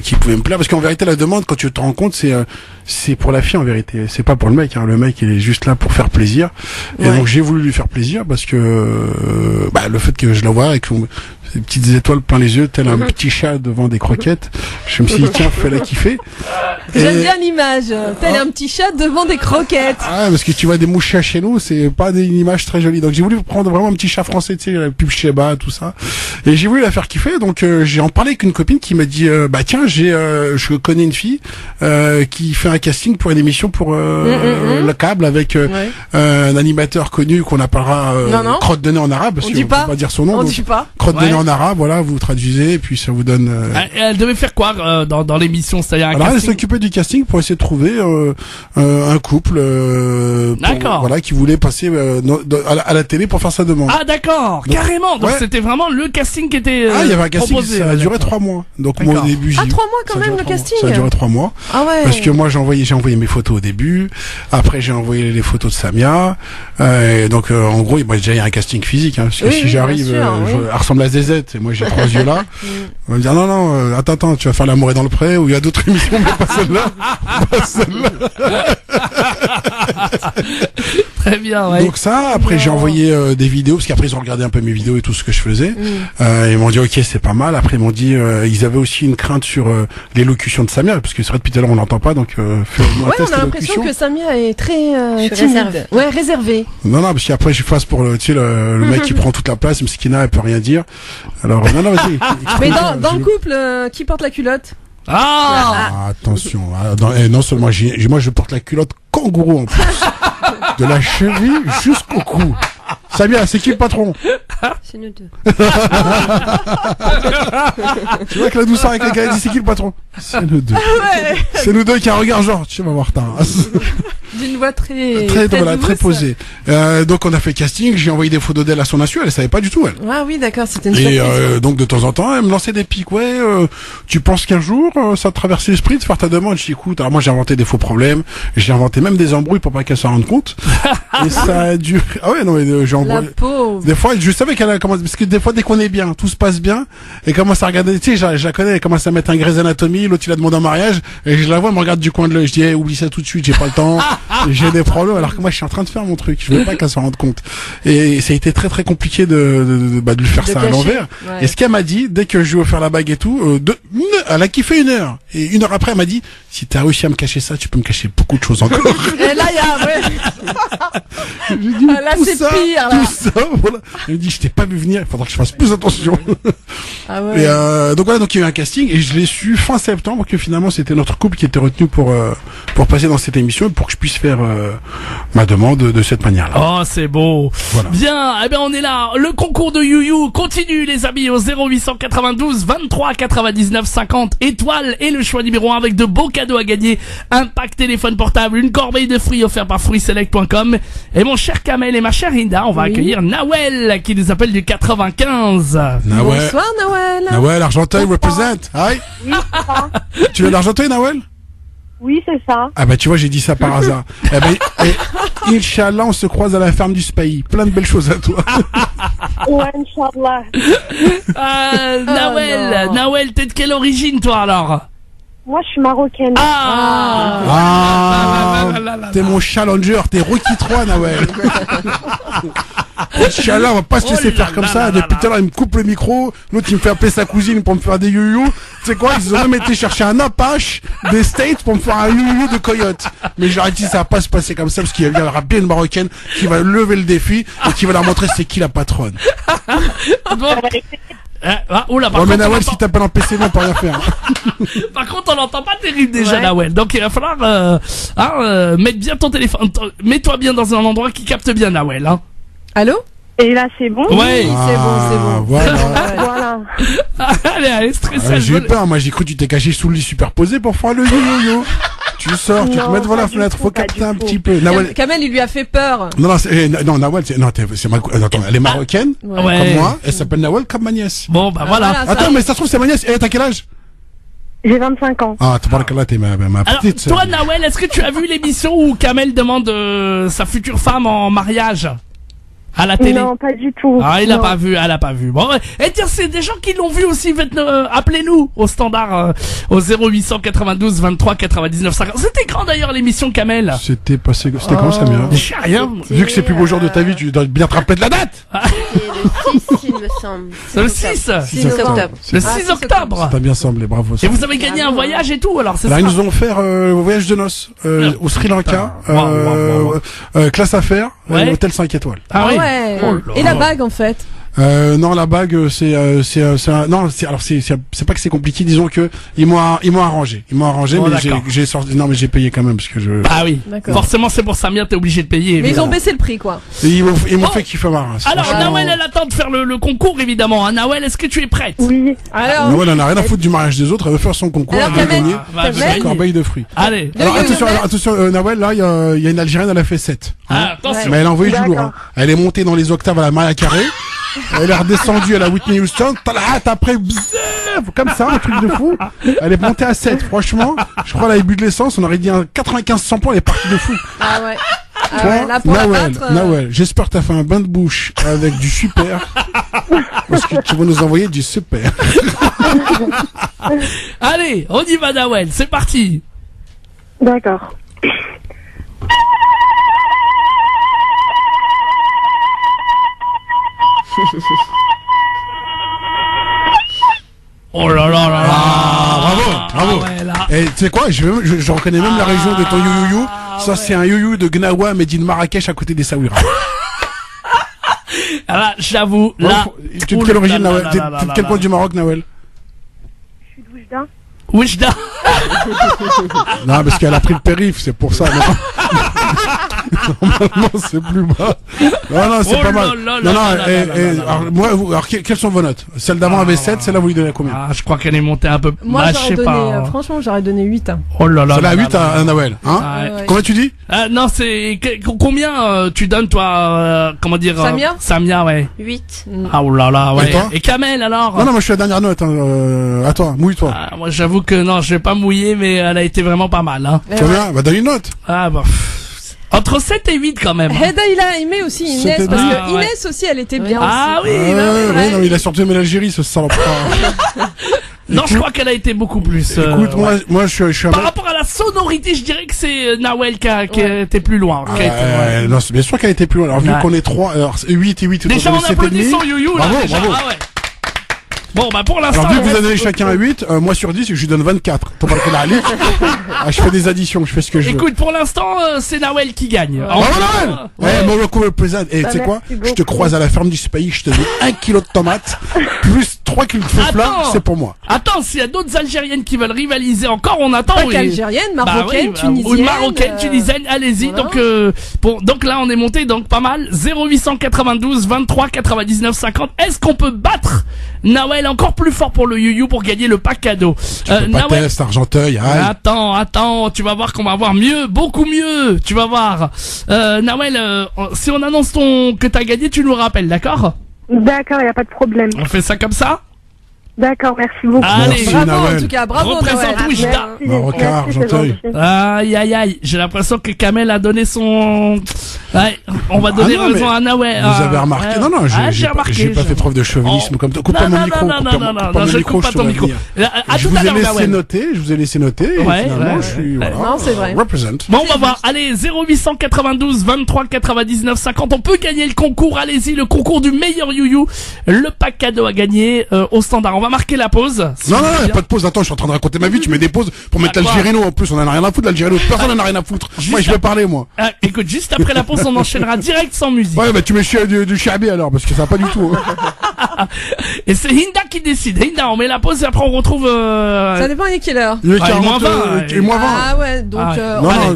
qui pouvait me plaire, parce qu'en vérité la demande, quand tu te rends compte, c'est pour la fille en vérité, c'est pas pour le mec. Hein. Le mec il est juste là pour faire plaisir, et donc j'ai voulu lui faire plaisir parce que le fait que je la vois avec ces petites étoiles plein les yeux, tel un petit chat devant des croquettes, je me suis dit tiens, fais-la kiffer. J'aime bien l'image, tel un petit chat devant des croquettes. Ah, parce que tu vois des mouches chez nous, c'est pas une image très jolie. Donc j'ai voulu prendre vraiment un petit chat français, tu sais, la pub Sheba, tout ça. Et j'ai voulu la faire kiffer, donc j'ai en parlé avec une copine qui m'a dit tiens, je connais une fille qui fait un casting pour une émission pour le câble avec un animateur connu qu'on appellera Crotte de nez en arabe, parce qu'on peut pas dire son nom. On dit pas. Crotte de nez en arabe, voilà, vous traduisez et puis ça vous donne. Elle devait faire quoi dans l'émission, c'est-à-dire un casting? Elle s'occupait du casting pour essayer de trouver un couple voilà, qui voulait passer à la télé pour faire sa demande. Ah d'accord, donc, carrément. Donc c'était vraiment le casting qui était il y avait un casting, proposé. Ça a duré 3 mois. Donc moi au début 3 mois quand même le casting. Ça a duré 3 mois. Ah ouais. Parce que moi j'ai envoyé mes photos au début. Après j'ai envoyé les photos de Samia. Et donc en gros déjà il y a un casting physique, hein, parce que si j'arrive, elle ressemble à ZZ et moi j'ai 3 yeux là. On va me dire non, attends, tu vas faire L'amour est dans le pré, ou il y a d'autres émissions mais pas celle-là. Pas celle-là. Très bien, ouais. Donc ça, après j'ai envoyé des vidéos, parce qu'après ils ont regardé un peu mes vidéos et tout ce que je faisais. Ils m'ont dit ok, c'est pas mal. Après ils m'ont dit ils avaient aussi une crainte sur l'élocution de Samia, parce que c'est vrai depuis tout à l'heure on l'entend pas, donc fais-moi un test on a l'impression que Samia est très timide. Réservée. Non, parce qu'après je fasse pour le mec qui prend toute la place, Mskina elle peut rien dire. Alors non, vas-y. Mais dans le couple, qui porte la culotte? Attention. Non seulement moi je porte la culotte kangourou en plus. De la cheville jusqu'au cou. Samia, c'est qui le patron? C'est nous deux. Tu vois que la douceur avec laquelle elle dit c'est qui le patron? C'est nous deux. Ouais. C'est nous deux qui a un regard genre, tu vas voir ta race. D'une voix très posée. Donc on a fait le casting, j'ai envoyé des photos d'elle à son insu, elle savait pas du tout elle. Ah oui, d'accord, c'était une surprise. Et donc de temps en temps, elle me lançait des pics. Tu penses qu'un jour ça te traverse l'esprit de faire ta demande? Je dis écoute, alors moi j'ai inventé des faux problèmes, j'ai inventé même des embrouilles pour pas qu'elle s'en rende compte. Et ça a duré. Ah ouais, non mais j'ai envoyé. La pauvre. Des fois, je savais qu'elle commence, parce que des fois dès qu'on est bien, tout se passe bien, et commence à regarder, tu sais, je la connais, elle commence à mettre un Grey's Anatomy, l'autre il a demandé en mariage, et je la vois, elle me regarde du coin de l'œil, je dis oublie ça tout de suite, j'ai pas le temps, j'ai des problèmes, alors que moi je suis en train de faire mon truc, je veux pas qu'elle s'en rende compte. Et ça a été très très compliqué de lui faire ça à l'envers. Ouais. Et ce qu'elle m'a dit, dès que je lui ai offert la bague et tout, elle a kiffé 1 heure. Et 1 heure après, elle m'a dit, si t'as réussi à me cacher ça, tu peux me cacher beaucoup de choses encore. Et là, il y a, ouais. J'ai dit, Ah, là, tout c'est ça, pire, là. Tout ça, voilà. Il me dit, je t'ai pas vu venir, il faudra que je fasse plus attention. Ah ouais. Et donc voilà, donc il y a eu un casting et je l'ai su fin septembre que finalement c'était notre couple qui était retenu pour passer dans cette émission et pour que je puisse faire ma demande de cette manière-là. Oh, c'est beau. Voilà. Bien, eh ben on est là. Le concours de You continue les amis au 0892 23 99 50 étoiles et le choix numéro 1 avec de beaux cadeaux à gagner. Un pack téléphone portable, une corbeille de fruits offert par fruitselect.com. Et mon cher Kamel et ma chère Inda, on va accueillir Nawel qui nous appelle du 95. Nawel. Bonsoir, Nawel. Nawel, Argenteuil represent. Hi. Oui, c'est ça. Tu veux d'Argenteuil, Nawel? Oui, c'est ça. Ah bah tu vois, j'ai dit ça par hasard. Eh ben, Inch'Allah, on se croise à la ferme du Spahi. Plein de belles choses à toi. Ouais, Inch'Allah. Nawel, t'es de quelle origine toi alors? Moi, je suis marocaine. T'es mon challenger, t'es Rocky 3, Nawel. Inch'Allah, on va pas se laisser faire comme ça. Depuis tout à l'heure, il me coupe le micro. L'autre, il me fait appeler sa cousine pour me faire des you-you. Tu sais quoi, ils ont même été chercher un Apache des States pour me faire un you-you de coyote. Mais je leur ai dit, ça va pas se passer comme ça parce qu'il y aura bien une marocaine qui va lever le défi et qui va leur montrer c'est qui la patronne. Mais Nawel, si t'appelles en PC, on peut rien faire. Par contre, on n'entend pas terrible déjà, Nawel. Donc, il va falloir mettre bien ton téléphone. Mets-toi bien dans un endroit qui capte bien, Nawel. Hein. Allô? Et là, c'est bon? Ouais. C'est bon. Voilà. Voilà. Allez, stressé. J'ai eu peur, moi j'ai cru que tu t'es caché sous le lit superposé pour faire le yo-yo-yo. Tu sors, tu te mets devant la fenêtre, faut capter un petit peu. Nawel. Kamel, il lui a fait peur. Non, Nawel, attends, elle est marocaine, Ouais. comme moi, elle s'appelle Nawel comme ma nièce. Bon, bah voilà. voilà. Attends, mais ça se trouve, c'est ma nièce. T'as quel âge? J'ai 25 ans. Ah, tabarakallah, t'es ma Alors, petite sœur. toi, Nawel, est-ce que tu as vu l'émission où Kamel demande sa future femme en mariage? À la télé? Non, pas du tout. Ah, elle a Non. pas vu, elle a pas vu. Bon, et tiens, c'est des gens qui l'ont vu aussi. Appelez-nous au standard au 0892 23 99 50. C'était quand d'ailleurs l'émission Kamel? C'était quand, Samia? Je sais rien. Vu que c'est le plus beau jour de ta vie, tu dois bien te rappeler de la date. C'est le 6, il me semble. C'est le 6. 6 octobre. Le 6 octobre. T'as bien semblé, bravo. Et vous avez gagné un voyage et tout, alors c'est ça? Alors, ils nous ont offert voyage de noces au Sri Lanka, classe affaires, hôtel 5 étoiles. Ah oui. Ouais. Oh là Et là. la bague, en fait? Non, la bague, c'est pas que c'est compliqué, disons que ils m'ont arrangé, Oh, mais d'accord. j'ai payé quand même parce que Ah oui. D'accord. Forcément, c'est pour Samia, t'es obligé de payer. Mais ils évidemment. ont baissé le prix, quoi. Et ils m'ont Oh. fait kiffer ma race. Alors, Franchement, Nawel, elle attend de faire le concours, évidemment. Hein, Nawel, est-ce que tu es prête? Oui. Alors, Nawel, elle en a rien à foutre du mariage des autres, elle veut faire son concours, Alors, elle veut Kamel, gagner Bah, une corbeille de fruits. Allez. Alors, yo-yo, attention, Nawel, là, il y a une Algérienne, elle a fait 7. Ah, attention. Mais elle a envoyé du D'accord. lourd, hein. Elle est montée dans les octaves à la Mariah Carey. Elle est redescendue à la Whitney Houston. Talat, après, bzzz, comme ça, un truc de fou. Elle est montée à 7. Franchement, je crois qu'elle avait bu de l'essence. On aurait dit un 95-100 points, elle est partie de fou. ah ouais. Ah Toi, ouais, là, pour la Nawel, battre, Nawel, j'espère que t'as fait un bain de bouche avec du super. Parce que tu vas nous envoyer du super. Allez, on y va, Nawel. C'est parti. D'accord. Oh là là là là. Bravo. Ouais, là. Et tu sais quoi, je reconnais même la région de ton you-you. Ça, c'est un you-you de Gnawa, made in Marrakech à côté des Saouira. Ah là, j'avoue, là. Tu es de quelle origine, Nawel? T'es de quel point du Maroc, Nawel? Je suis d'Oujda. Oujda. Non, parce qu'elle a pris le périph', c'est pour ça. Normalement, c'est plus bas. Non, c'est Oh pas là mal. là Non, là là là là. alors, quelles sont vos notes? Celle d'avant avait 7, celle-là, vous lui donnez combien? Ah, je crois qu'elle est montée un peu. Moi, Bah, je j'aurais sais donné, pas. franchement, j'aurais donné 8. Hein. Oh là là. Celle-là à là 8 là là. à Nawel, hein? Ah, Ouais. Combien tu dis? Non, c'est combien tu donnes toi comment dire Samia Samia, ouais. 8. Ah oh là là, ouais. Et toi Kamel alors? Non, moi, je suis à la dernière note, hein. À toi, mouille-toi. Ah, moi j'avoue que non, je vais pas mouiller, mais elle a été vraiment pas mal, hein. Combien? Bah, donne une note. Ah bah. Entre 7 et 8 quand même. Heda, il a aimé aussi Inès, C'était parce bien. que Ah, ouais. Inès aussi, elle était bien Ah aussi. oui, Ouais, bah, ouais, ouais. non, il a sorti de l'Algérie, ce salopard. non, je crois qu'elle a été beaucoup plus. Écoute, ouais. moi, je suis un Par mec. rapport à la sonorité, je dirais que c'est Nawel qui était plus loin. qui a été, ouais. Non, c'est bien sûr qu'elle était plus loin. Alors, vu Ouais. qu'on est 3, alors, 8 et 8, Déjà, on autour de applaudit 7,5. son you-you là. Bravo, Déjà. bravo. Ah ouais. Bon, bah pour l'instant. Alors, vu que vous en avez chacun à 8, moi sur 10, je lui donne 24. Pour pas la ligue. Je fais des additions, je fais ce que je veux. Écoute, pour l'instant, c'est Nawel qui gagne. Et tu sais quoi? Je te croise à la ferme du pays, je te donne 1 kilo de tomates, plus 3 kilos de faux plats, c'est pour moi. Attends, s'il y a d'autres Algériennes qui veulent rivaliser encore, on attend. Pas qu'algérienne, marocaine, tunisienne. Ou marocaine, tunisienne, allez-y. Voilà. Donc là, on est monté donc pas mal. 0892 23 99 50. Est-ce qu'on peut battre Nawel encore plus fort pour le you pour gagner le pack cadeau? Nawel, Argenteuil, attends, tu vas voir qu'on va avoir mieux, beaucoup mieux, tu vas voir. Nawel, si on annonce que t'as gagné, tu nous rappelles, d'accord? D'accord, y a pas de problème. On fait ça comme ça? D'accord, merci beaucoup. Allez, bravo en tout cas, bravo. Représente Oujda. Marocain, Argenteuil. Aïe, j'ai l'impression que Kamel a donné son... Ouais, on va donner raison à Nawel. Vous avez remarqué? Non, j'ai pas fait preuve de chauvinisme comme toi. Coupe pas mon micro. Non, je coupe pas ton micro. Je vous ai laissé noter, et finalement, je suis, voilà. Non, c'est vrai. Represent. Bon, on va voir. Allez, 0892 23 99 50. On peut gagner le concours. Allez-y, le concours du meilleur you. Le pack cadeau à gagner au standard. On va marquer la pause. Non, pas de pause. Attends, je suis en train de raconter ma vie. Tu mets des pauses pour mettre l'Algérino en plus. On en a rien à foutre, l'Algérino. Personne n'en a rien à foutre. Moi, je vais parler, moi. Écoute, juste après la pause, on enchaînera direct sans musique. Ouais, bah tu mets du Chabi alors, parce que ça va pas du tout. Et c'est Hinda qui décide. Hinda, on met la pause et après on retrouve... Ça dépend à quelle heure. Il est 40 et moins 20. Ah ouais, donc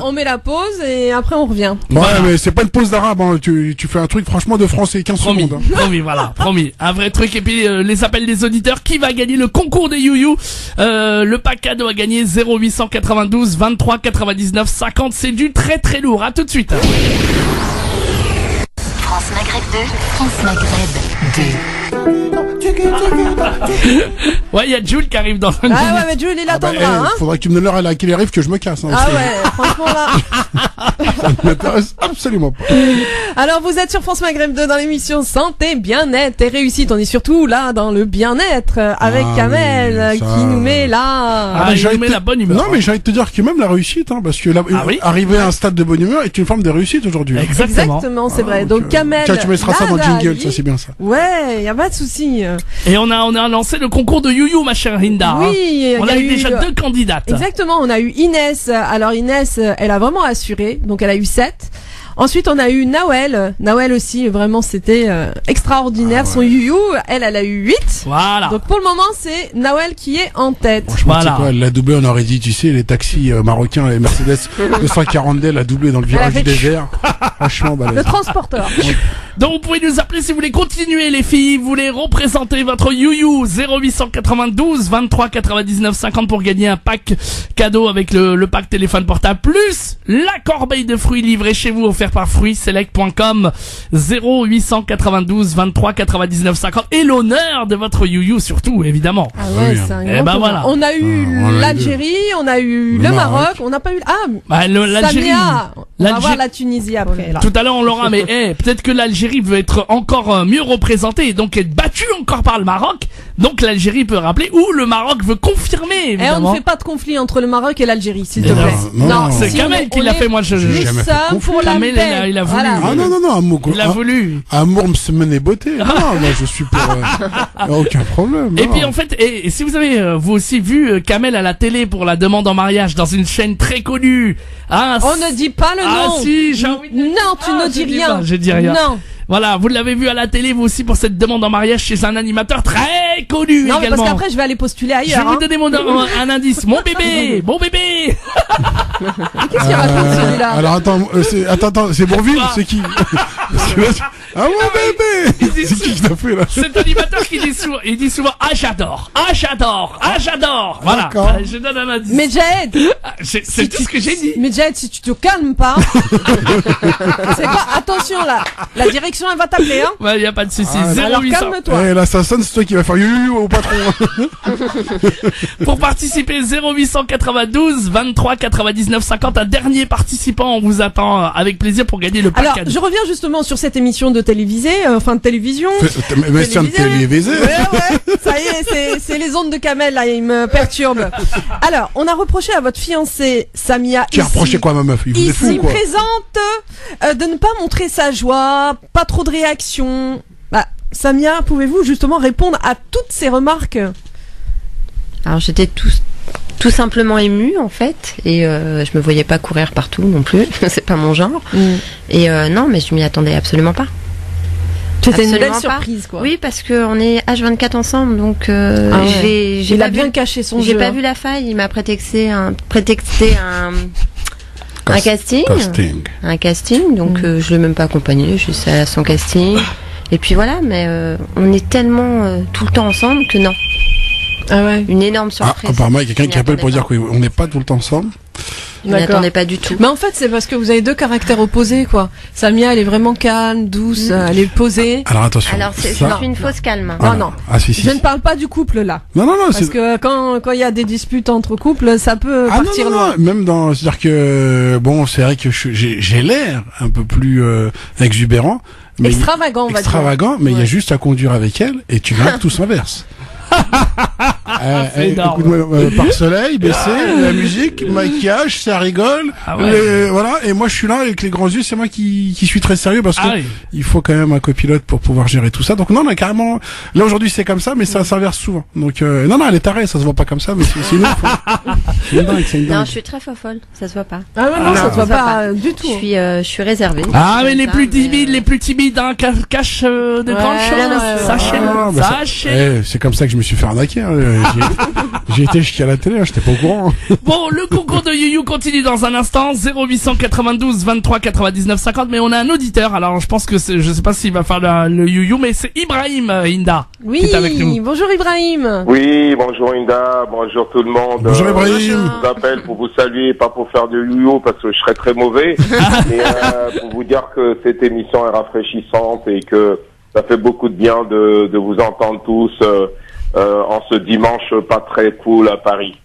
on met la pause et après on revient. Ouais, mais c'est pas une pause d'arabe, hein. Tu fais un truc franchement de français, 15 secondes. Hein. Promis, voilà, promis. Un vrai truc. Et puis les appels des auditeurs. Qui va gagner le concours des you le pack cadeau à gagner 0892 23 99 50. C'est du très très lourd. À tout de suite. France Maghreb 2, France Maghreb 2. Ouais, il y a Jules qui arrive dans un Ah ouais, mais Jules, il attendra, faudrait que tu me donnes l'heure à laquelle il arrive que je me casse, hein. Ah ouais, franchement là. Ça ne m'intéresse absolument pas. Alors, vous êtes sur France Maghreb 2 dans l'émission Santé, Bien-être et Réussite. On est surtout là dans le bien-être avec Kamel qui nous met là. Il nous met la bonne humeur. Non, mais j'ai envie de te dire que même la réussite, hein, parce que arriver à un stade de bonne humeur est une forme de réussite aujourd'hui. Exactement, c'est vrai. Donc Kamel. Tiens, tu mettras ça dans le jingle, ça c'est bien ça. Ouais, y a pas de souci. Et on a lancé le concours de you ma chère Hinda. Oui, on a eu déjà 2 candidates. Exactement, on a eu Inès. Alors Inès, elle a vraiment assuré, donc elle a eu 7. Ensuite, on a eu Nawel. Nawel aussi, vraiment, c'était extraordinaire. Son you, elle a eu 8. Voilà. Donc pour le moment, c'est Nawel qui est en tête. Franchement, c'est quoi, elle l'a doublé, on aurait dit, tu sais, les taxis marocains, les Mercedes 240D, elle a doublé dans le virage du désert. Franchement, balèze. Le transporteur. Donc vous pouvez nous appeler si vous voulez continuer les filles, vous voulez représenter votre you 0892 23 99 50 pour gagner un pack cadeau avec le pack téléphone portable plus la corbeille de fruits livrée chez vous offert par fruitsselect.com 0892 23 99 50 et l'honneur de votre you surtout évidemment. Ah ouais, c'est un et ben voilà. On a eu l'Algérie, on a eu le Maroc, on n'a pas eu l'Algérie. On va voir la Tunisie après là. Tout à l'heure on l'aura mais peut-être que l'Algérie veut être encore mieux représentée et donc être battue encore par le Maroc. Donc l'Algérie peut rappeler ou le Maroc veut confirmer évidemment. Et on ne fait pas de conflit entre le Maroc et l'Algérie s'il te plaît. Non, c'est Kamel qui l'a fait, moi je jamais fait pour la Kamel il a voulu. Voilà. Ah non, amour. Il a voulu. Amour me mener beauté. Non, moi je suis pour aucun problème. Et puis en fait, et si vous avez vous aussi vu Kamel à la télé pour la demande en mariage dans une chaîne très connue. Hein, on ne dit pas le nom. Ah si, j'ai envie de... Non, tu ne dis rien. Je dis rien. Non. Voilà, vous l'avez vu à la télé, vous aussi, pour cette demande en mariage chez un animateur très connu également. Non, mais parce qu'après, je vais aller postuler ailleurs. Je vais vous donner un indice. Mon bébé. Qu'est-ce qu'il raconte celui-là? Alors attends, c'est Bourville, c'est qui? Ah mon bébé. C'est qui t'a fait là? Cet animateur qui dit souvent ah j'adore. Voilà. Je donne un indice. Mais Jed, c'est tout ce que j'ai dit. Mais Jed, si tu te calmes pas, c'est quoi? Attention là, la direction elle va t'appeler hein. Ouais, y a pas de souci. Alors calme-toi. Eh là ça sonne, c'est toi qui vas faire au patron. Pour participer 0892 23 99 50, un dernier participant, on vous attend avec plaisir pour gagner le pack. Alors, je reviens justement sur cette émission de télévision. Mais c'est un télévisé. Ouais, ça y est, c'est les ondes de Kamel là, il me perturbe. Alors, on a reproché à votre fiancée Samia. Tu as reproché quoi, ma meuf? Ici présente de ne pas montrer sa joie, pas trop de réactions. Samia, pouvez-vous justement répondre à toutes ces remarques? Alors j'étais tout simplement émue en fait, et je me voyais pas courir partout non plus, c'est pas mon genre. Et non, mais je m'y attendais absolument pas. C'était une belle surprise, quoi. Oui, parce que on est H24 ensemble, donc il a bien caché son jeu. J'ai pas vu la faille. Il m'a prétexté un casting. Un casting, donc je l'ai même pas accompagné, je suis à son casting. Et puis voilà, mais on est tellement tout le temps ensemble que non. Ah ouais. Une énorme surprise. Apparemment, il y a quelqu'un qui appelle pour dire qu'on n'est pas tout le temps ensemble. Je m'y attendais pas du tout. Mais en fait, c'est parce que vous avez deux caractères opposés, quoi. Samia, elle est vraiment calme, douce, elle est posée. Alors attention. Alors je suis une fausse calme. Non. Je ne parle pas du couple là. Non. Parce que quand il y a des disputes entre couples, ça peut partir loin. Même c'est-à-dire que bon, c'est vrai que j'ai l'air un peu plus exubérant. Mais extravagant, on va dire. Extravagant, mais il y a juste à conduire avec elle et tu verras que tout s'inverse. Écoute-moi, par soleil, baissé, la musique, maquillage, ça rigole. Voilà, et moi je suis là avec les grands yeux, c'est moi qui suis très sérieux parce que il faut quand même un copilote pour pouvoir gérer tout ça. Donc non, on a carrément, là aujourd'hui c'est comme ça, mais ça s'inverse souvent. Donc non, elle est tarée, ça se voit pas comme ça, mais c'est une autre. C'est une dingue. Non, je suis très folle, ça se voit pas. Ah ouais, non, ça se voit pas du tout. Je suis réservée. Ah, mais les plus timides, hein, cachent de grandes choses. Sachez-le. C'est comme ça que je me suis fait arnaquer. J'ai été jusqu'à la télé, j'étais pas au courant. Bon, le concours de You continue dans un instant. 0892 23 99 50. Mais on a un auditeur. Alors, je pense que je sais pas s'il va faire le You, mais c'est Ibrahim, Inda. Oui, qui est avec nous. Bonjour Ibrahim. Oui, bonjour Inda, bonjour tout le monde. Bonjour Ibrahim. Je vous appelle pour vous saluer, pas pour faire de You parce que je serais très mauvais, mais pour vous dire que cette émission est rafraîchissante et que ça fait beaucoup de bien de vous entendre tous en ce dimanche pas très cool à Paris.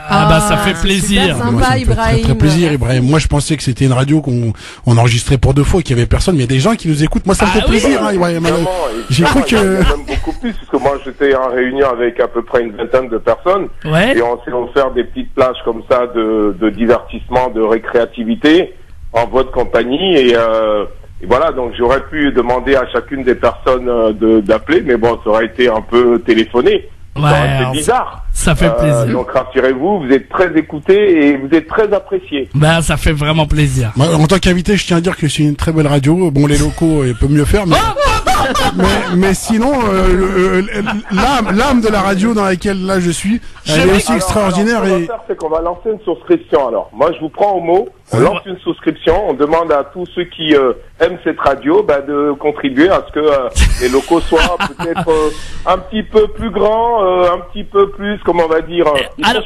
Ça fait plaisir. Sympa, Ibrahim. Très plaisir, Ibrahim. Moi, je pensais que c'était une radio qu'on enregistrait pour 2 fois et qu'il y avait personne, mais il y a des gens qui nous écoutent. Moi, ça me fait plaisir, hein, Ibrahim. J'ai cru que... même beaucoup plus, parce que moi, j'étais en réunion avec à peu près une vingtaine de personnes. Ouais. Et on s'est offert des petites plages comme ça de divertissement, de récréativité en votre compagnie. Et voilà, donc j'aurais pu demander à chacune des personnes d'appeler, mais bon, ça aurait été un peu téléphoné. C'est bizarre. Ça fait plaisir. Donc rassurez-vous, vous êtes très écoutés et vous êtes très appréciés. Ça fait vraiment plaisir. En tant qu'invité, je tiens à dire que c'est une très belle radio. Bon, les locaux, ils peuvent mieux faire, mais... mais sinon, l'âme de la radio dans laquelle là je suis, elle est aussi extraordinaire. Ce qu'on va faire, c'est qu'on va lancer une souscription. Alors, moi, je vous prends au mot. On lance une souscription. On demande à tous ceux qui aiment cette radio de contribuer à ce que les locaux soient peut-être un petit peu plus grands, un petit peu plus, comment on va dire,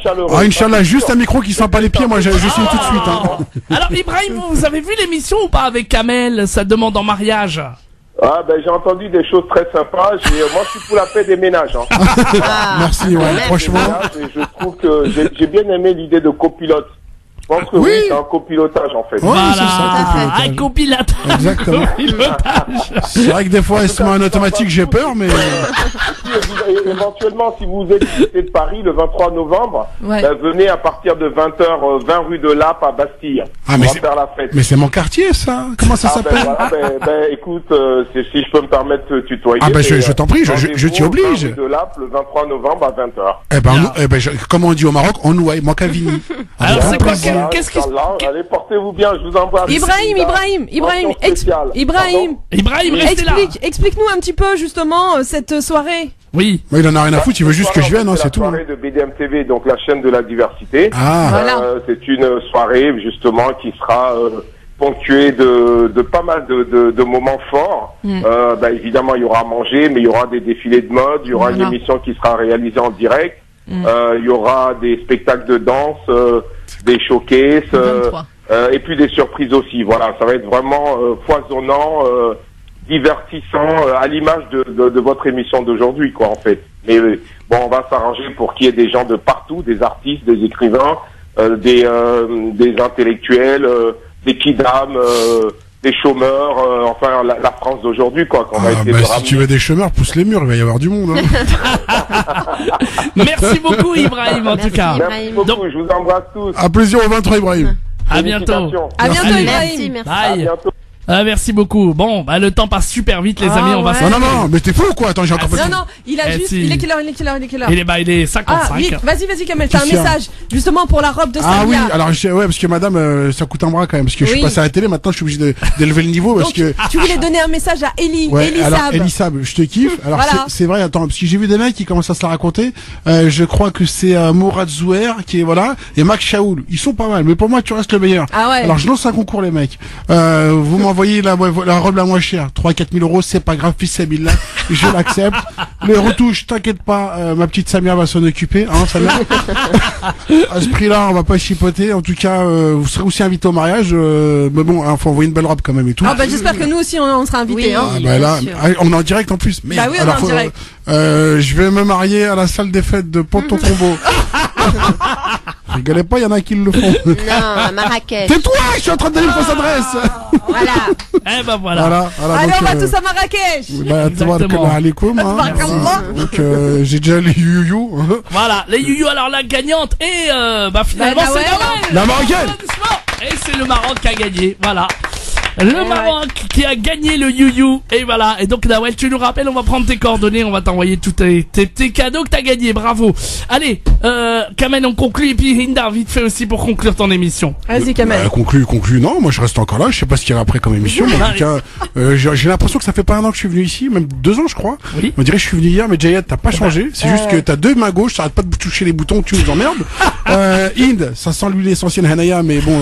chaleureux. Inch'Allah, juste un micro qui sent pas les pieds. Moi, je signe tout de suite. Hein. Alors, Ibrahim, vous avez vu l'émission ou pas avec Kamel, sa demande en mariage? J'ai entendu des choses très sympas. Moi, je suis pour la paix des ménages. Hein. Merci, franchement. Et je trouve que j'ai bien aimé l'idée de copilote. Je pense que c'est un copilotage en fait. Voilà, un copilotage. Exactement. C'est vrai que des fois, elle se met en automatique, j'ai peur, mais... Éventuellement, si vous êtes de Paris le 23 novembre, venez à partir de 20h, 20 rue de Lappe à Bastille. On va faire la fête. Mais c'est mon quartier, ça. Comment ça s'appelle? Écoute, si je peux me permettre de tutoyer. Je t'en prie, je t'y oblige. Rue de Lappe le 23 novembre à 20h. Comme on dit au Maroc, on nous moi qu'à Vini. Alors, c'est quoi? Qu'est-ce qui... Allez, portez-vous bien, je vous embrasse. Ibrahim, restez là. Explique-nous un petit peu, justement, cette soirée. Oui. Il en a rien à foutre, il veut juste que je vienne, c'est tout. C'est la soirée de BDM TV, donc la chaîne de la diversité. C'est une soirée, justement, qui sera ponctuée de pas mal de moments forts. Évidemment, il y aura à manger, mais il y aura des défilés de mode, il y aura une émission qui sera réalisée en direct. Il y aura des spectacles de danse, des showcases, et puis des surprises aussi. Voilà, ça va être vraiment foisonnant, divertissant, à l'image de votre émission d'aujourd'hui, quoi, en fait. Mais on va s'arranger pour qu'il y ait des gens de partout, des artistes, des écrivains, des intellectuels, des kidam, des chômeurs, enfin la France d'aujourd'hui, quoi. Qu'on va essayer de si tu veux des chômeurs, pousse les murs, il va y avoir du monde. Hein. Merci beaucoup, Ibrahim, en tout cas. Merci beaucoup, je vous embrasse tous. À plaisir au 23, Ibrahim. À bientôt. À bientôt, Ibrahim. Merci. Bye. À bientôt. Merci beaucoup. Bon, bah le temps passe super vite, les amis. On va. Non, mais t'es fou ou quoi? Attends, j'ai encore pas. Non, il a juste. Il est quelle heure? Il est 55. Vite, vas-y, Kamel. T'as un message justement pour la robe de Samia. Ah oui, alors parce que madame, ça coûte un bras quand même, parce que je suis passé à la télé. Maintenant, je suis obligé d'élever le niveau parce que. Tu voulais donner un message à Elisab, je te kiffe. Alors c'est vrai, attends, parce que j'ai vu des mecs qui commencent à se la raconter. Je crois que c'est Mourad Zouher qui est et Max Shaoul. Ils sont pas mal, mais pour moi tu restes le meilleur. Ah ouais. Alors je lance un concours les mecs. Vous m'envoyez la robe la moins chère, 3-4 000 euros, c'est pas grave, fils Sabila, je l'accepte. Les retouches, t'inquiète pas, ma petite Samia va s'en occuper, hein Samia. À ce prix-là, on va pas chipoter. En tout cas, vous serez aussi invité au mariage. Mais bon, faut envoyer une belle robe quand même et tout. Ah bah j'espère que nous aussi on sera invités. Oui, hein. Ah bah là, on est en direct en plus. Bah oui, on est en direct. Je vais me marier à la salle des fêtes de Ponton-Combo. Rigolez pas, il y en a qui le font. Non, à Marrakech. Tais-toi, je suis en train de donner une fausse adresse. Voilà. Eh ben voilà. Allez, on va tous à Marrakech. Donc j'ai déjà les you-you. Voilà, les you-you. Alors la gagnante et finalement c'est la Marocaine. Et c'est le Maroc qui a gagné. Voilà. Le Maroc qui a gagné le you-you. Et voilà. Et donc Nawel, tu nous rappelles, on va prendre tes coordonnées, on va t'envoyer tous tes cadeaux que t'as gagnés. Bravo. Allez, Kamel, on conclut. Et puis Hinda, vite fait aussi pour conclure ton émission. Vas-y Kamel. Conclue. Non, moi je reste encore là. Je sais pas ce qu'il y a après comme émission. Mais en tout cas, j'ai l'impression que ça fait pas un an que je suis venu ici, même 2 ans je crois. Oui. On dirait que je suis venu hier, mais Jayad t'as pas changé. C'est juste que t'as 2 mains gauches, t'arrêtes pas de toucher les boutons, tu nous emmerdes. Hind, ça sent l'huile essentielle Hanaya, mais bon,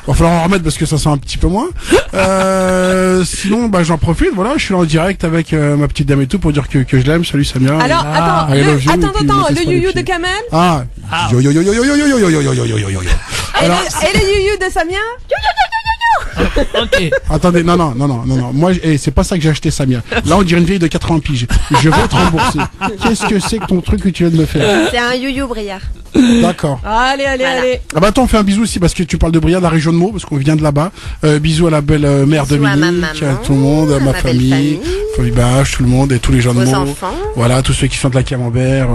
va falloir en remettre parce que ça sent un petit peu moins. Sinon, j'en profite, voilà, je suis là en direct avec ma petite dame et tout pour dire que je l'aime. Salut Samia. Alors, attends, le you-you de Kamel. Yo. Et le you-you de Samia. Ok. Attendez, non. Moi, c'est pas ça que j'ai acheté, Samia. Là, on dirait une vieille de 80 piges. Je vais te rembourser. Qu'est-ce que c'est que ton truc que tu viens de me faire? C'est un you-you Briard. D'accord. Allez. Ah bah attends, on fait un bisou aussi parce que tu parles de Briard, de la région de Meaux, parce qu'on vient de là-bas. Bisous à la belle mère Dominique, à tout le monde, à ma famille, Folie Bâche, tout le monde et tous les gens de Meaux. Voilà, tous ceux qui font de la camembert.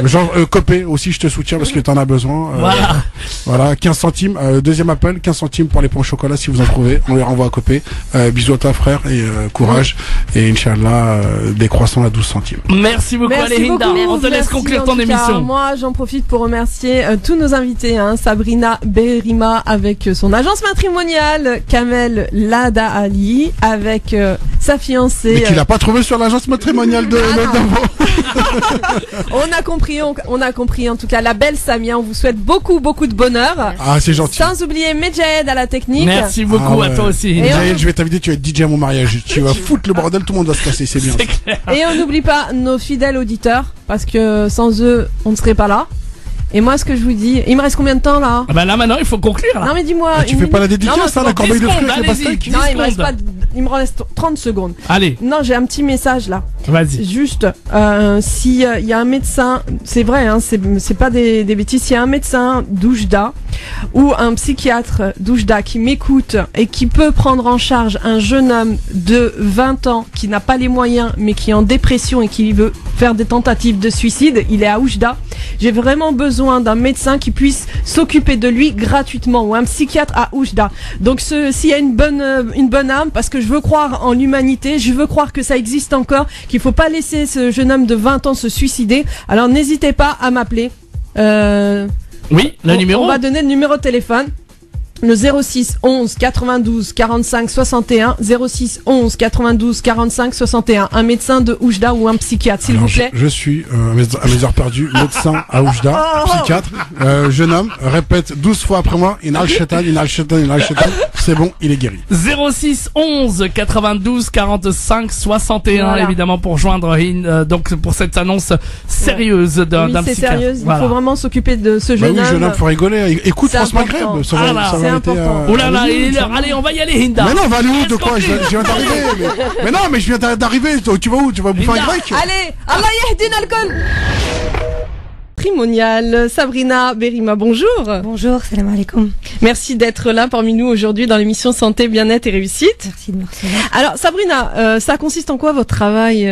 Genre Copé aussi, je te soutiens parce que t'en as besoin. Voilà, 15 centimes. Deuxième appel, 15 centimes pour les pains au chocolat si vous en trouvez. On les renvoie à Copé. Bisous à toi frère et courage. Et Inch'Allah, des croissants à 12 centimes. Merci beaucoup Hinda. On te laisse conclure ton émission. Moi, j'en profite pour remercier tous nos invités, Sabrina Berima avec son agence matrimoniale, Kamel Lada Ali avec sa fiancée. Mais tu l'as pas trouvé sur l'agence matrimoniale de On a compris en tout cas la belle Samia. On vous souhaite beaucoup de bonheur. Ah, c'est gentil. Sans oublier Medjahed à la technique. Merci beaucoup à toi aussi. Medjahed, je vais t'inviter, tu vas être DJ à mon mariage. Tu vas foutre le bordel, tout le monde va se casser, c'est bien. Et on n'oublie pas nos fidèles auditeurs parce que sans eux, on ne serait pas là. Et moi, ce que je vous dis, il me reste combien de temps là? Bah là maintenant, il faut conclure. Là. Non mais dis-moi. Tu fais pas la dédicace, la corbeille de fruits avec les pastèques? Non, il me reste 30 secondes. Allez. Non, j'ai un petit message là. Vas-y. Juste, si il y a un médecin, c'est vrai, c'est pas des bêtises. S'il y a un médecin d'Oujda ou un psychiatre d'Oujda qui m'écoute et qui peut prendre en charge un jeune homme de 20 ans qui n'a pas les moyens mais qui est en dépression et qui veut faire des tentatives de suicide, il est à Oujda. J'ai vraiment besoin d'un médecin qui puisse s'occuper de lui gratuitement ou un psychiatre à Oujda. Donc s'il y a une bonne âme, parce que je veux croire en l'humanité, je veux croire que ça existe encore, qu'il faut pas laisser ce jeune homme de 20 ans se suicider. Alors n'hésitez pas à m'appeler. Oui, le numéro. On va donner le numéro de téléphone. Le 06 11 92 45 61 06 11 92 45 61. Un médecin de Oujda ou un psychiatre, s'il vous plaît. Je suis à mes heures perdues médecin à Oujda, psychiatre, jeune homme, répète 12 fois après moi, Inal Shaitan, c'est bon, il est guéri. 06 11 92 45 61 voilà. Évidemment pour joindre donc pour cette annonce sérieuse d'un psychiatre. C'est sérieux, il faut vraiment s'occuper de ce jeune homme. Oui, jeune homme, faut rigoler. Écoute France Maghreb, ça va. C'est important. Oh là là, il est l'heure. Allez, on va y aller, Hinda. Mais non, on va aller où de quoi? Je viens d'arriver. Mais non, mais je viens d'arriver. Tu vas où? Tu vas bouffer un grec? Allez, Allah yahdina al-kol. Matrimonial, Sabrina Berima, bonjour. Bonjour, salam alaikum. Merci d'être là parmi nous aujourd'hui dans l'émission Santé, Bien-être et Réussite. Merci de me recevoir. Alors Sabrina, ça consiste en quoi votre travail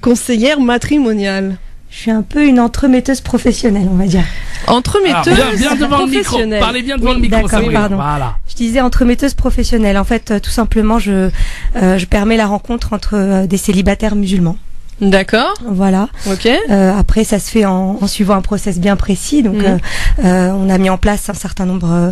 conseillère matrimoniale? Je suis un peu une entremetteuse professionnelle, on va dire. Entremetteuse bien devant le micro. Parlez bien devant le micro. D'accord, pardon. Voilà. Je disais entremetteuse professionnelle. En fait, tout simplement, je permets la rencontre entre des célibataires musulmans. D'accord. Voilà. Ok. Après, ça se fait en suivant un process bien précis. Donc, on a mis en place un certain nombre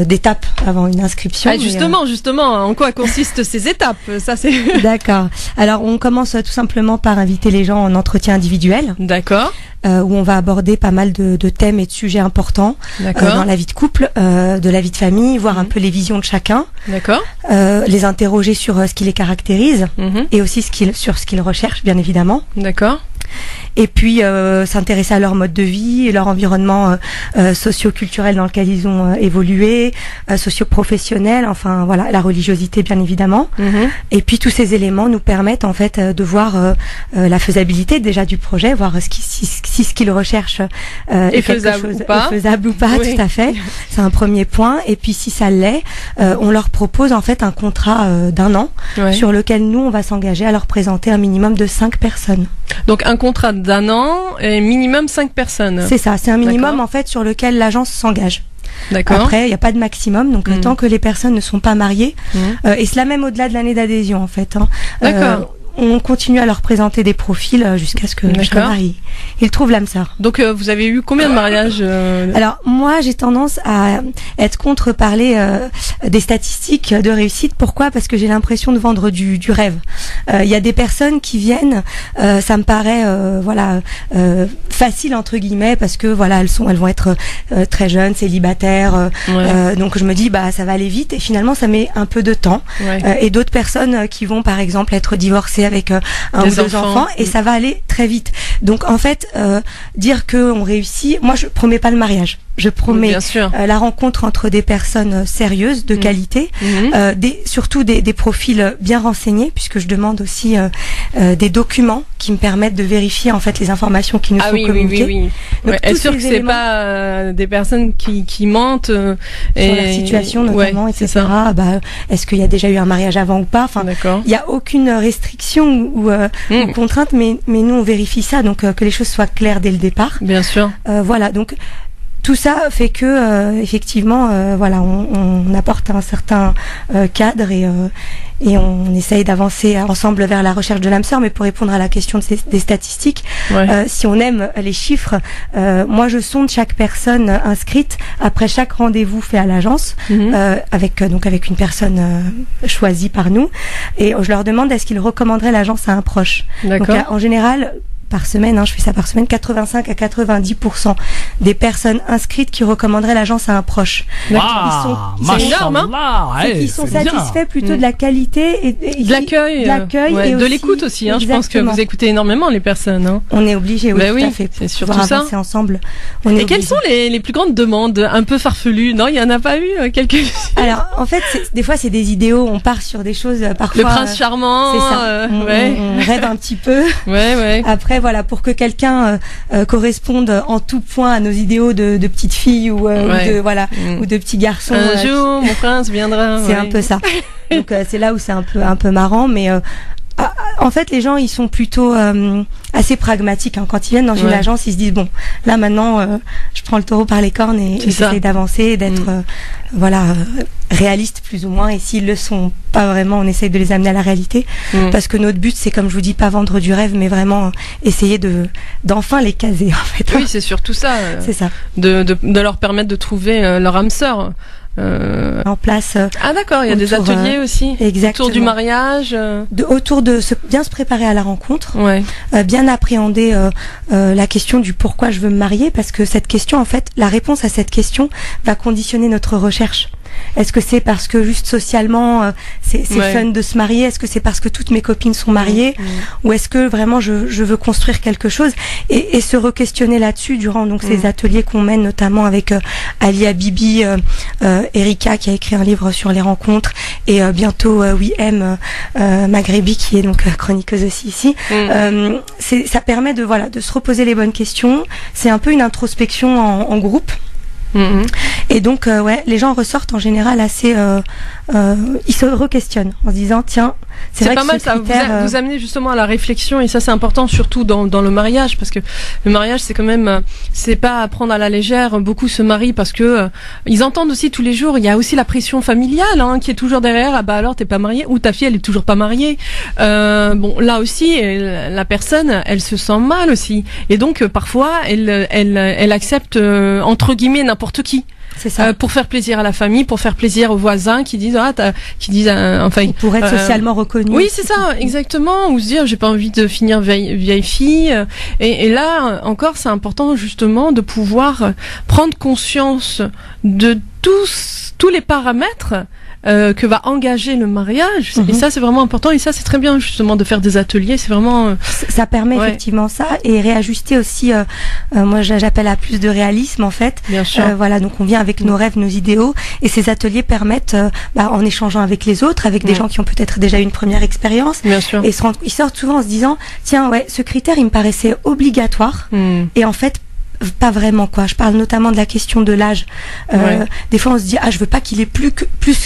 d'étapes avant une inscription. Ah, justement, en quoi consistent ces étapes? Ça, c'est. D'accord. Alors, on commence tout simplement par inviter les gens en entretien individuel. D'accord. Où on va aborder pas mal de thèmes et de sujets importants dans la vie de couple, de la vie de famille, voir un peu les visions de chacun. D'accord. Les interroger sur ce qui les caractérise et aussi sur ce qu'ils recherchent, bien évidemment. D'accord. Et puis s'intéresser à leur mode de vie, leur environnement socio-culturel dans lequel ils ont évolué, socio-professionnel, enfin voilà, la religiosité bien évidemment. Et puis tous ces éléments nous permettent en fait de voir la faisabilité déjà du projet, voir si ce qu'ils recherchent est faisable ou pas. Oui. Tout à fait. C'est un premier point. Et puis si ça l'est, on leur propose en fait un contrat d'1 an sur lequel nous on va s'engager à leur présenter un minimum de 5 personnes. Donc un contrat d'1 an et minimum 5 personnes. C'est ça, c'est un minimum en fait sur lequel l'agence s'engage. D'accord. Après, il n'y a pas de maximum, donc tant que les personnes ne sont pas mariées, et cela même au-delà de l'année d'adhésion en fait. D'accord. On continue à leur présenter des profils jusqu'à ce que chacun ils trouvent l'âme sœur. Donc vous avez eu combien de mariages Alors moi j'ai tendance à être contre parler des statistiques de réussite. Pourquoi? Parce que j'ai l'impression de vendre du rêve. Il y a des personnes qui viennent, ça me paraît facile entre guillemets parce que voilà elles vont être très jeunes, célibataires. Donc je me dis ça va aller vite et finalement ça met un peu de temps. Et d'autres personnes qui vont par exemple être divorcées avec un ou deux enfants et ça va aller très vite. Donc en fait, dire que on réussit, moi je promets pas le mariage. Je promets la rencontre entre des personnes sérieuses, de qualité, surtout des profils bien renseignés, puisque je demande aussi des documents qui me permettent de vérifier en fait les informations qui nous sont communiquées. Oui. Est-ce sûr que c'est pas des personnes qui mentent sur leur situation notamment, etc. Est-ce qu'il y a déjà eu un mariage avant ou pas? Enfin, il y a aucune restriction ou contrainte, mais nous on vérifie ça, donc que les choses soient claires dès le départ. Bien sûr. Voilà, donc. Tout ça fait que effectivement, on apporte un certain cadre et on essaye d'avancer ensemble vers la recherche de l'âme sœur. Mais pour répondre à la question des statistiques, si on aime les chiffres, moi je sonde chaque personne inscrite après chaque rendez-vous fait à l'agence, avec une personne choisie par nous, et je leur demande est-ce qu'ils recommanderaient l'agence à un proche. Donc en général. Par semaine, je fais ça par semaine, 85 à 90% des personnes inscrites qui recommanderaient l'agence à un proche. C'est énorme, ils sont satisfaits plutôt de la qualité et de l'accueil, et de l'écoute aussi. Je pense que vous écoutez énormément les personnes. On est obligé, tout à fait, c'est surtout ça. Ensemble. Et quelles sont les plus grandes demandes un peu farfelues? Non, il y en a pas eu quelques. Alors, en fait, des fois, c'est des idéaux. On part sur des choses parfois. Le prince charmant. C'est ça. On rêve un petit peu. Après. Voilà, pour que quelqu'un corresponde en tout point à nos idéaux de petites filles ou de petits garçons. Un jour, mon prince viendra. C'est un peu ça. Donc c'est là où c'est un peu marrant, mais en fait, les gens, ils sont plutôt assez pragmatiques. Quand ils viennent dans une agence, ils se disent bon, là maintenant, je prends le taureau par les cornes et j'essaie d'avancer, d'être réaliste plus ou moins. Et s'ils le sont pas vraiment, on essaye de les amener à la réalité, parce que notre but, c'est comme je vous dis, pas vendre du rêve, mais vraiment essayer d'enfin les caser en fait. Oui, c'est surtout ça. C'est ça. De leur permettre de trouver leur âme sœur. En place. Ah d'accord, il y a des ateliers aussi. Exactement. Autour du mariage. Autour de bien se préparer à la rencontre. Bien appréhender la question du pourquoi je veux me marier, parce que cette question, en fait, la réponse à cette question va conditionner notre recherche. Est-ce que c'est parce que juste socialement c'est fun de se marier? Est-ce que c'est parce que toutes mes copines sont mariées? Ou est-ce que vraiment je veux construire quelque chose et se re-questionner là-dessus durant donc ces ateliers qu'on mène notamment avec Ali Habibi, Erika qui a écrit un livre sur les rencontres, et bientôt Wiem Maghrebi qui est donc chroniqueuse aussi ici. Ça permet de se reposer les bonnes questions. C'est un peu une introspection en groupe. Et donc, ouais, les gens ressortent en général assez, ils se re-questionnent en se disant, tiens, c'est vrai pas que mal ça. Vous amenez justement à la réflexion, et ça c'est important, surtout dans le mariage, parce que le mariage c'est quand même, c'est pas à prendre à la légère. Beaucoup se marient parce que ils entendent aussi tous les jours. Il y a aussi la pression familiale qui est toujours derrière. Ah bah alors t'es pas mariée, ou ta fille elle est toujours pas mariée. Bon là aussi, la personne elle se sent mal aussi, et donc parfois elle accepte entre guillemets n'importe qui. C'est ça. Pour faire plaisir à la famille, pour faire plaisir aux voisins qui disent enfin pour être socialement reconnu. Oui, c'est ça, exactement. Ou se dire j'ai pas envie de finir vieille fille. Et là encore, c'est important justement de pouvoir prendre conscience de tous les paramètres que va engager le mariage. Et ça c'est vraiment important, et ça c'est très bien justement de faire des ateliers. C'est vraiment ça permet effectivement ça, et réajuster aussi moi j'appelle à plus de réalisme en fait. Bien sûr. Voilà, donc on vient avec nos rêves, nos idéaux, et ces ateliers permettent en échangeant avec les autres, avec des gens qui ont peut-être déjà eu une première expérience, bien sûr, et ils sortent souvent en se disant tiens ce critère il me paraissait obligatoire, et en fait pas vraiment quoi. Je parle notamment de la question de l'âge. Des fois on se dit je veux pas qu'il ait plus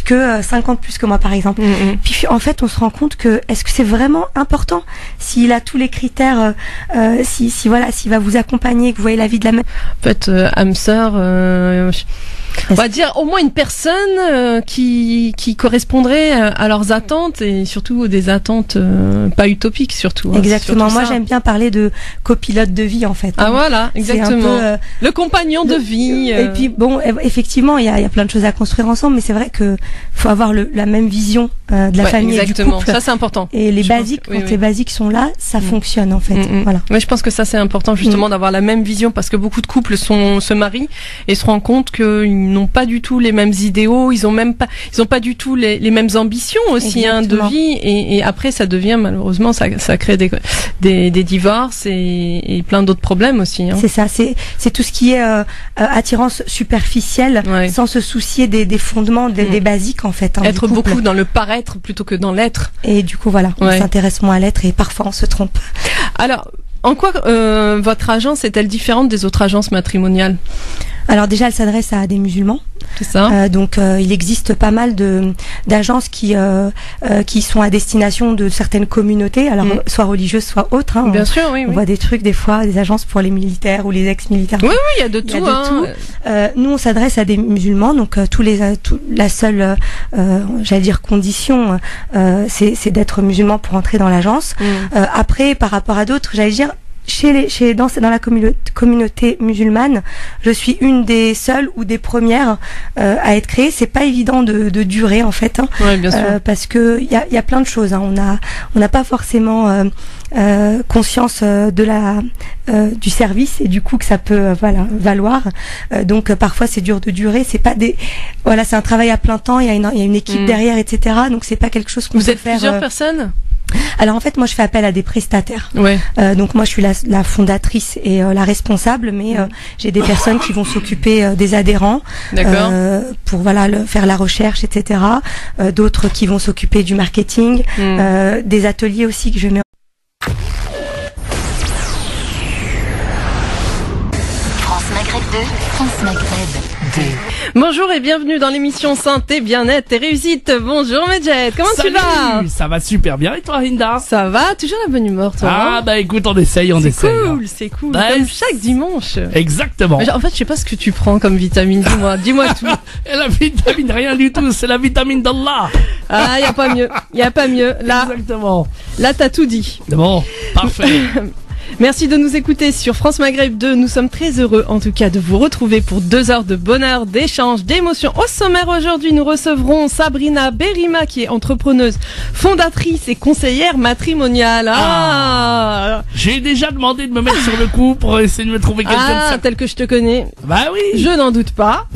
que 50 plus que moi par exemple. Puis en fait on se rend compte que est-ce que c'est vraiment important s'il a tous les critères, s'il va vous accompagner, que vous voyez la vie de la même. En fait âme sœur, on va dire au moins une personne qui correspondrait à leurs attentes, et surtout des attentes pas utopiques surtout. Exactement. Moi j'aime bien parler de copilote de vie en fait. Ah voilà, exactement. Le compagnon de vie. Et puis bon, effectivement, il y a plein de choses à construire ensemble, mais c'est vrai que faut avoir la même vision de la famille et du couple. Ça c'est important. Et les basiques, quand les basiques sont là, ça fonctionne en fait. Voilà. Mais je pense que ça c'est important justement d'avoir la même vision, parce que beaucoup de couples se marient et se rendent compte qu'ils n'ont pas du tout les mêmes idéaux, ils ont pas du tout les mêmes ambitions aussi de vie, et après ça devient malheureusement ça crée des divorces et plein d'autres problèmes aussi. C'est ça, c'est tout ce qui est attirance superficielle, sans se soucier des fondements, des basiques en fait. Être beaucoup dans le paraître plutôt que dans l'être. Et du coup voilà, on s'intéresse moins à l'être, et parfois on se trompe. Alors, en quoi votre agence est-elle différente des autres agences matrimoniales ? Alors déjà, elle s'adresse à des musulmans. C'est ça. Donc il existe pas mal d'agences qui sont à destination de certaines communautés, alors soit religieuses, soit autres. Bien sûr, oui. On voit des trucs des fois, des agences pour les militaires ou les ex-militaires. Oui, il y a de tout. Nous, on s'adresse à des musulmans, donc la seule, j'allais dire condition, c'est d'être musulman pour entrer dans l'agence. Après, par rapport à d'autres, j'allais dire, dans la communauté musulmane, je suis une des seules ou des premières à être créée. C'est pas évident de durer en fait, bien sûr. parce que il y a plein de choses. On n'a pas forcément conscience du service et du coût que ça peut valoir. Donc parfois c'est dur de durer. C'est pas c'est un travail à plein temps. Il y a une équipe derrière, etc. Donc c'est pas quelque chose qu'on peut faire. Vous êtes plusieurs personnes? Alors en fait, moi je fais appel à des prestataires. Donc moi je suis la fondatrice et la responsable, mais j'ai des personnes qui vont s'occuper des adhérents, pour faire la recherche, etc. D'autres qui vont s'occuper du marketing, des ateliers aussi que je mets. France Maghreb 2, France Maghreb 2. Bonjour et bienvenue dans l'émission Santé, Bien-être et Réussite. Bonjour Medjet, comment tu vas? Ça va super bien, et toi Hinda? Ça va, toujours la bonne humeur toi? Ah bah écoute, on essaye. C'est cool, comme chaque dimanche. Exactement. En fait, je sais pas ce que tu prends comme vitamine, dis-moi tout. Et la vitamine, rien du tout, c'est la vitamine d'Allah. Ah, y a pas mieux. Là, exactement. Là, t'as tout dit. Bon, parfait. Merci de nous écouter sur France Maghreb 2. Nous sommes très heureux en tout cas de vous retrouver pour 2 heures de bonheur, d'échange, d'émotion. Au sommaire aujourd'hui, nous recevrons Sabrina Berima qui est entrepreneuse, fondatrice et conseillère matrimoniale. J'ai déjà demandé de me mettre sur le coup pour essayer de me trouver quelqu'un de ça. Tel que je te connais. Bah oui. Je n'en doute pas.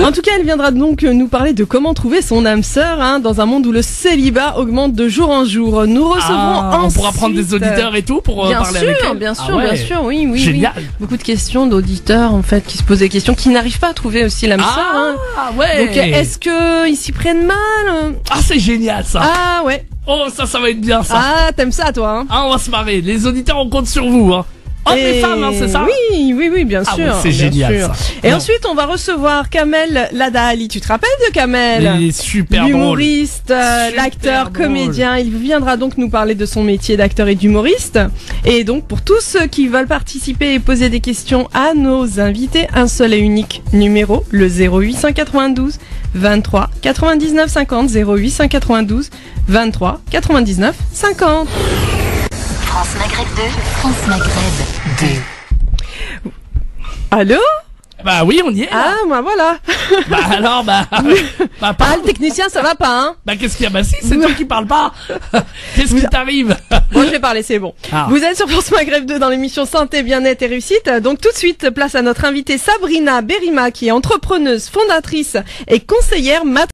En tout cas, elle viendra donc nous parler de comment trouver son âme sœur dans un monde où le célibat augmente de jour en jour. Nous recevrons on pourra prendre des auditeurs et tout pour parler avec elle. Bien sûr, oui. Génial. Beaucoup de questions d'auditeurs en fait qui se posent des questions, qui n'arrivent pas à trouver aussi l'âme sœur. Ouais. Donc est-ce que ils s'y prennent mal? C'est génial ça. Ouais. Oh ça va être bien ça. T'aimes ça toi on va se marrer. Les auditeurs on compte sur vous. Hommes et femmes, hein, c'est ça? Oui, bien sûr. Oui, c'est génial, ça. Et ensuite, on va recevoir Kamel Ladali. Tu te rappelles de Kamel? Il est super drôle. L'humoriste, l'acteur, comédien. Il viendra donc nous parler de son métier d'acteur et d'humoriste. Et donc, pour tous ceux qui veulent participer et poser des questions à nos invités, un seul et unique numéro, le 0892 23 99 50, 0892 23 99 50. France Maghreb 2, France Maghreb 2. Allô? Bah oui, on y est. Ah, moi voilà. Bah alors, le technicien, ça va pas, hein? Bah qu'est-ce qu'il y a? Bah si, c'est toi qui parles pas. Qu'est-ce qui t'arrive? Bon, je vais parler, c'est bon. Ah. Vous êtes sur France Maghreb 2 dans l'émission Santé, Bien-être et Réussite. Donc tout de suite, place à notre invitée Sabrina Berima, qui est entrepreneuse, fondatrice et conseillère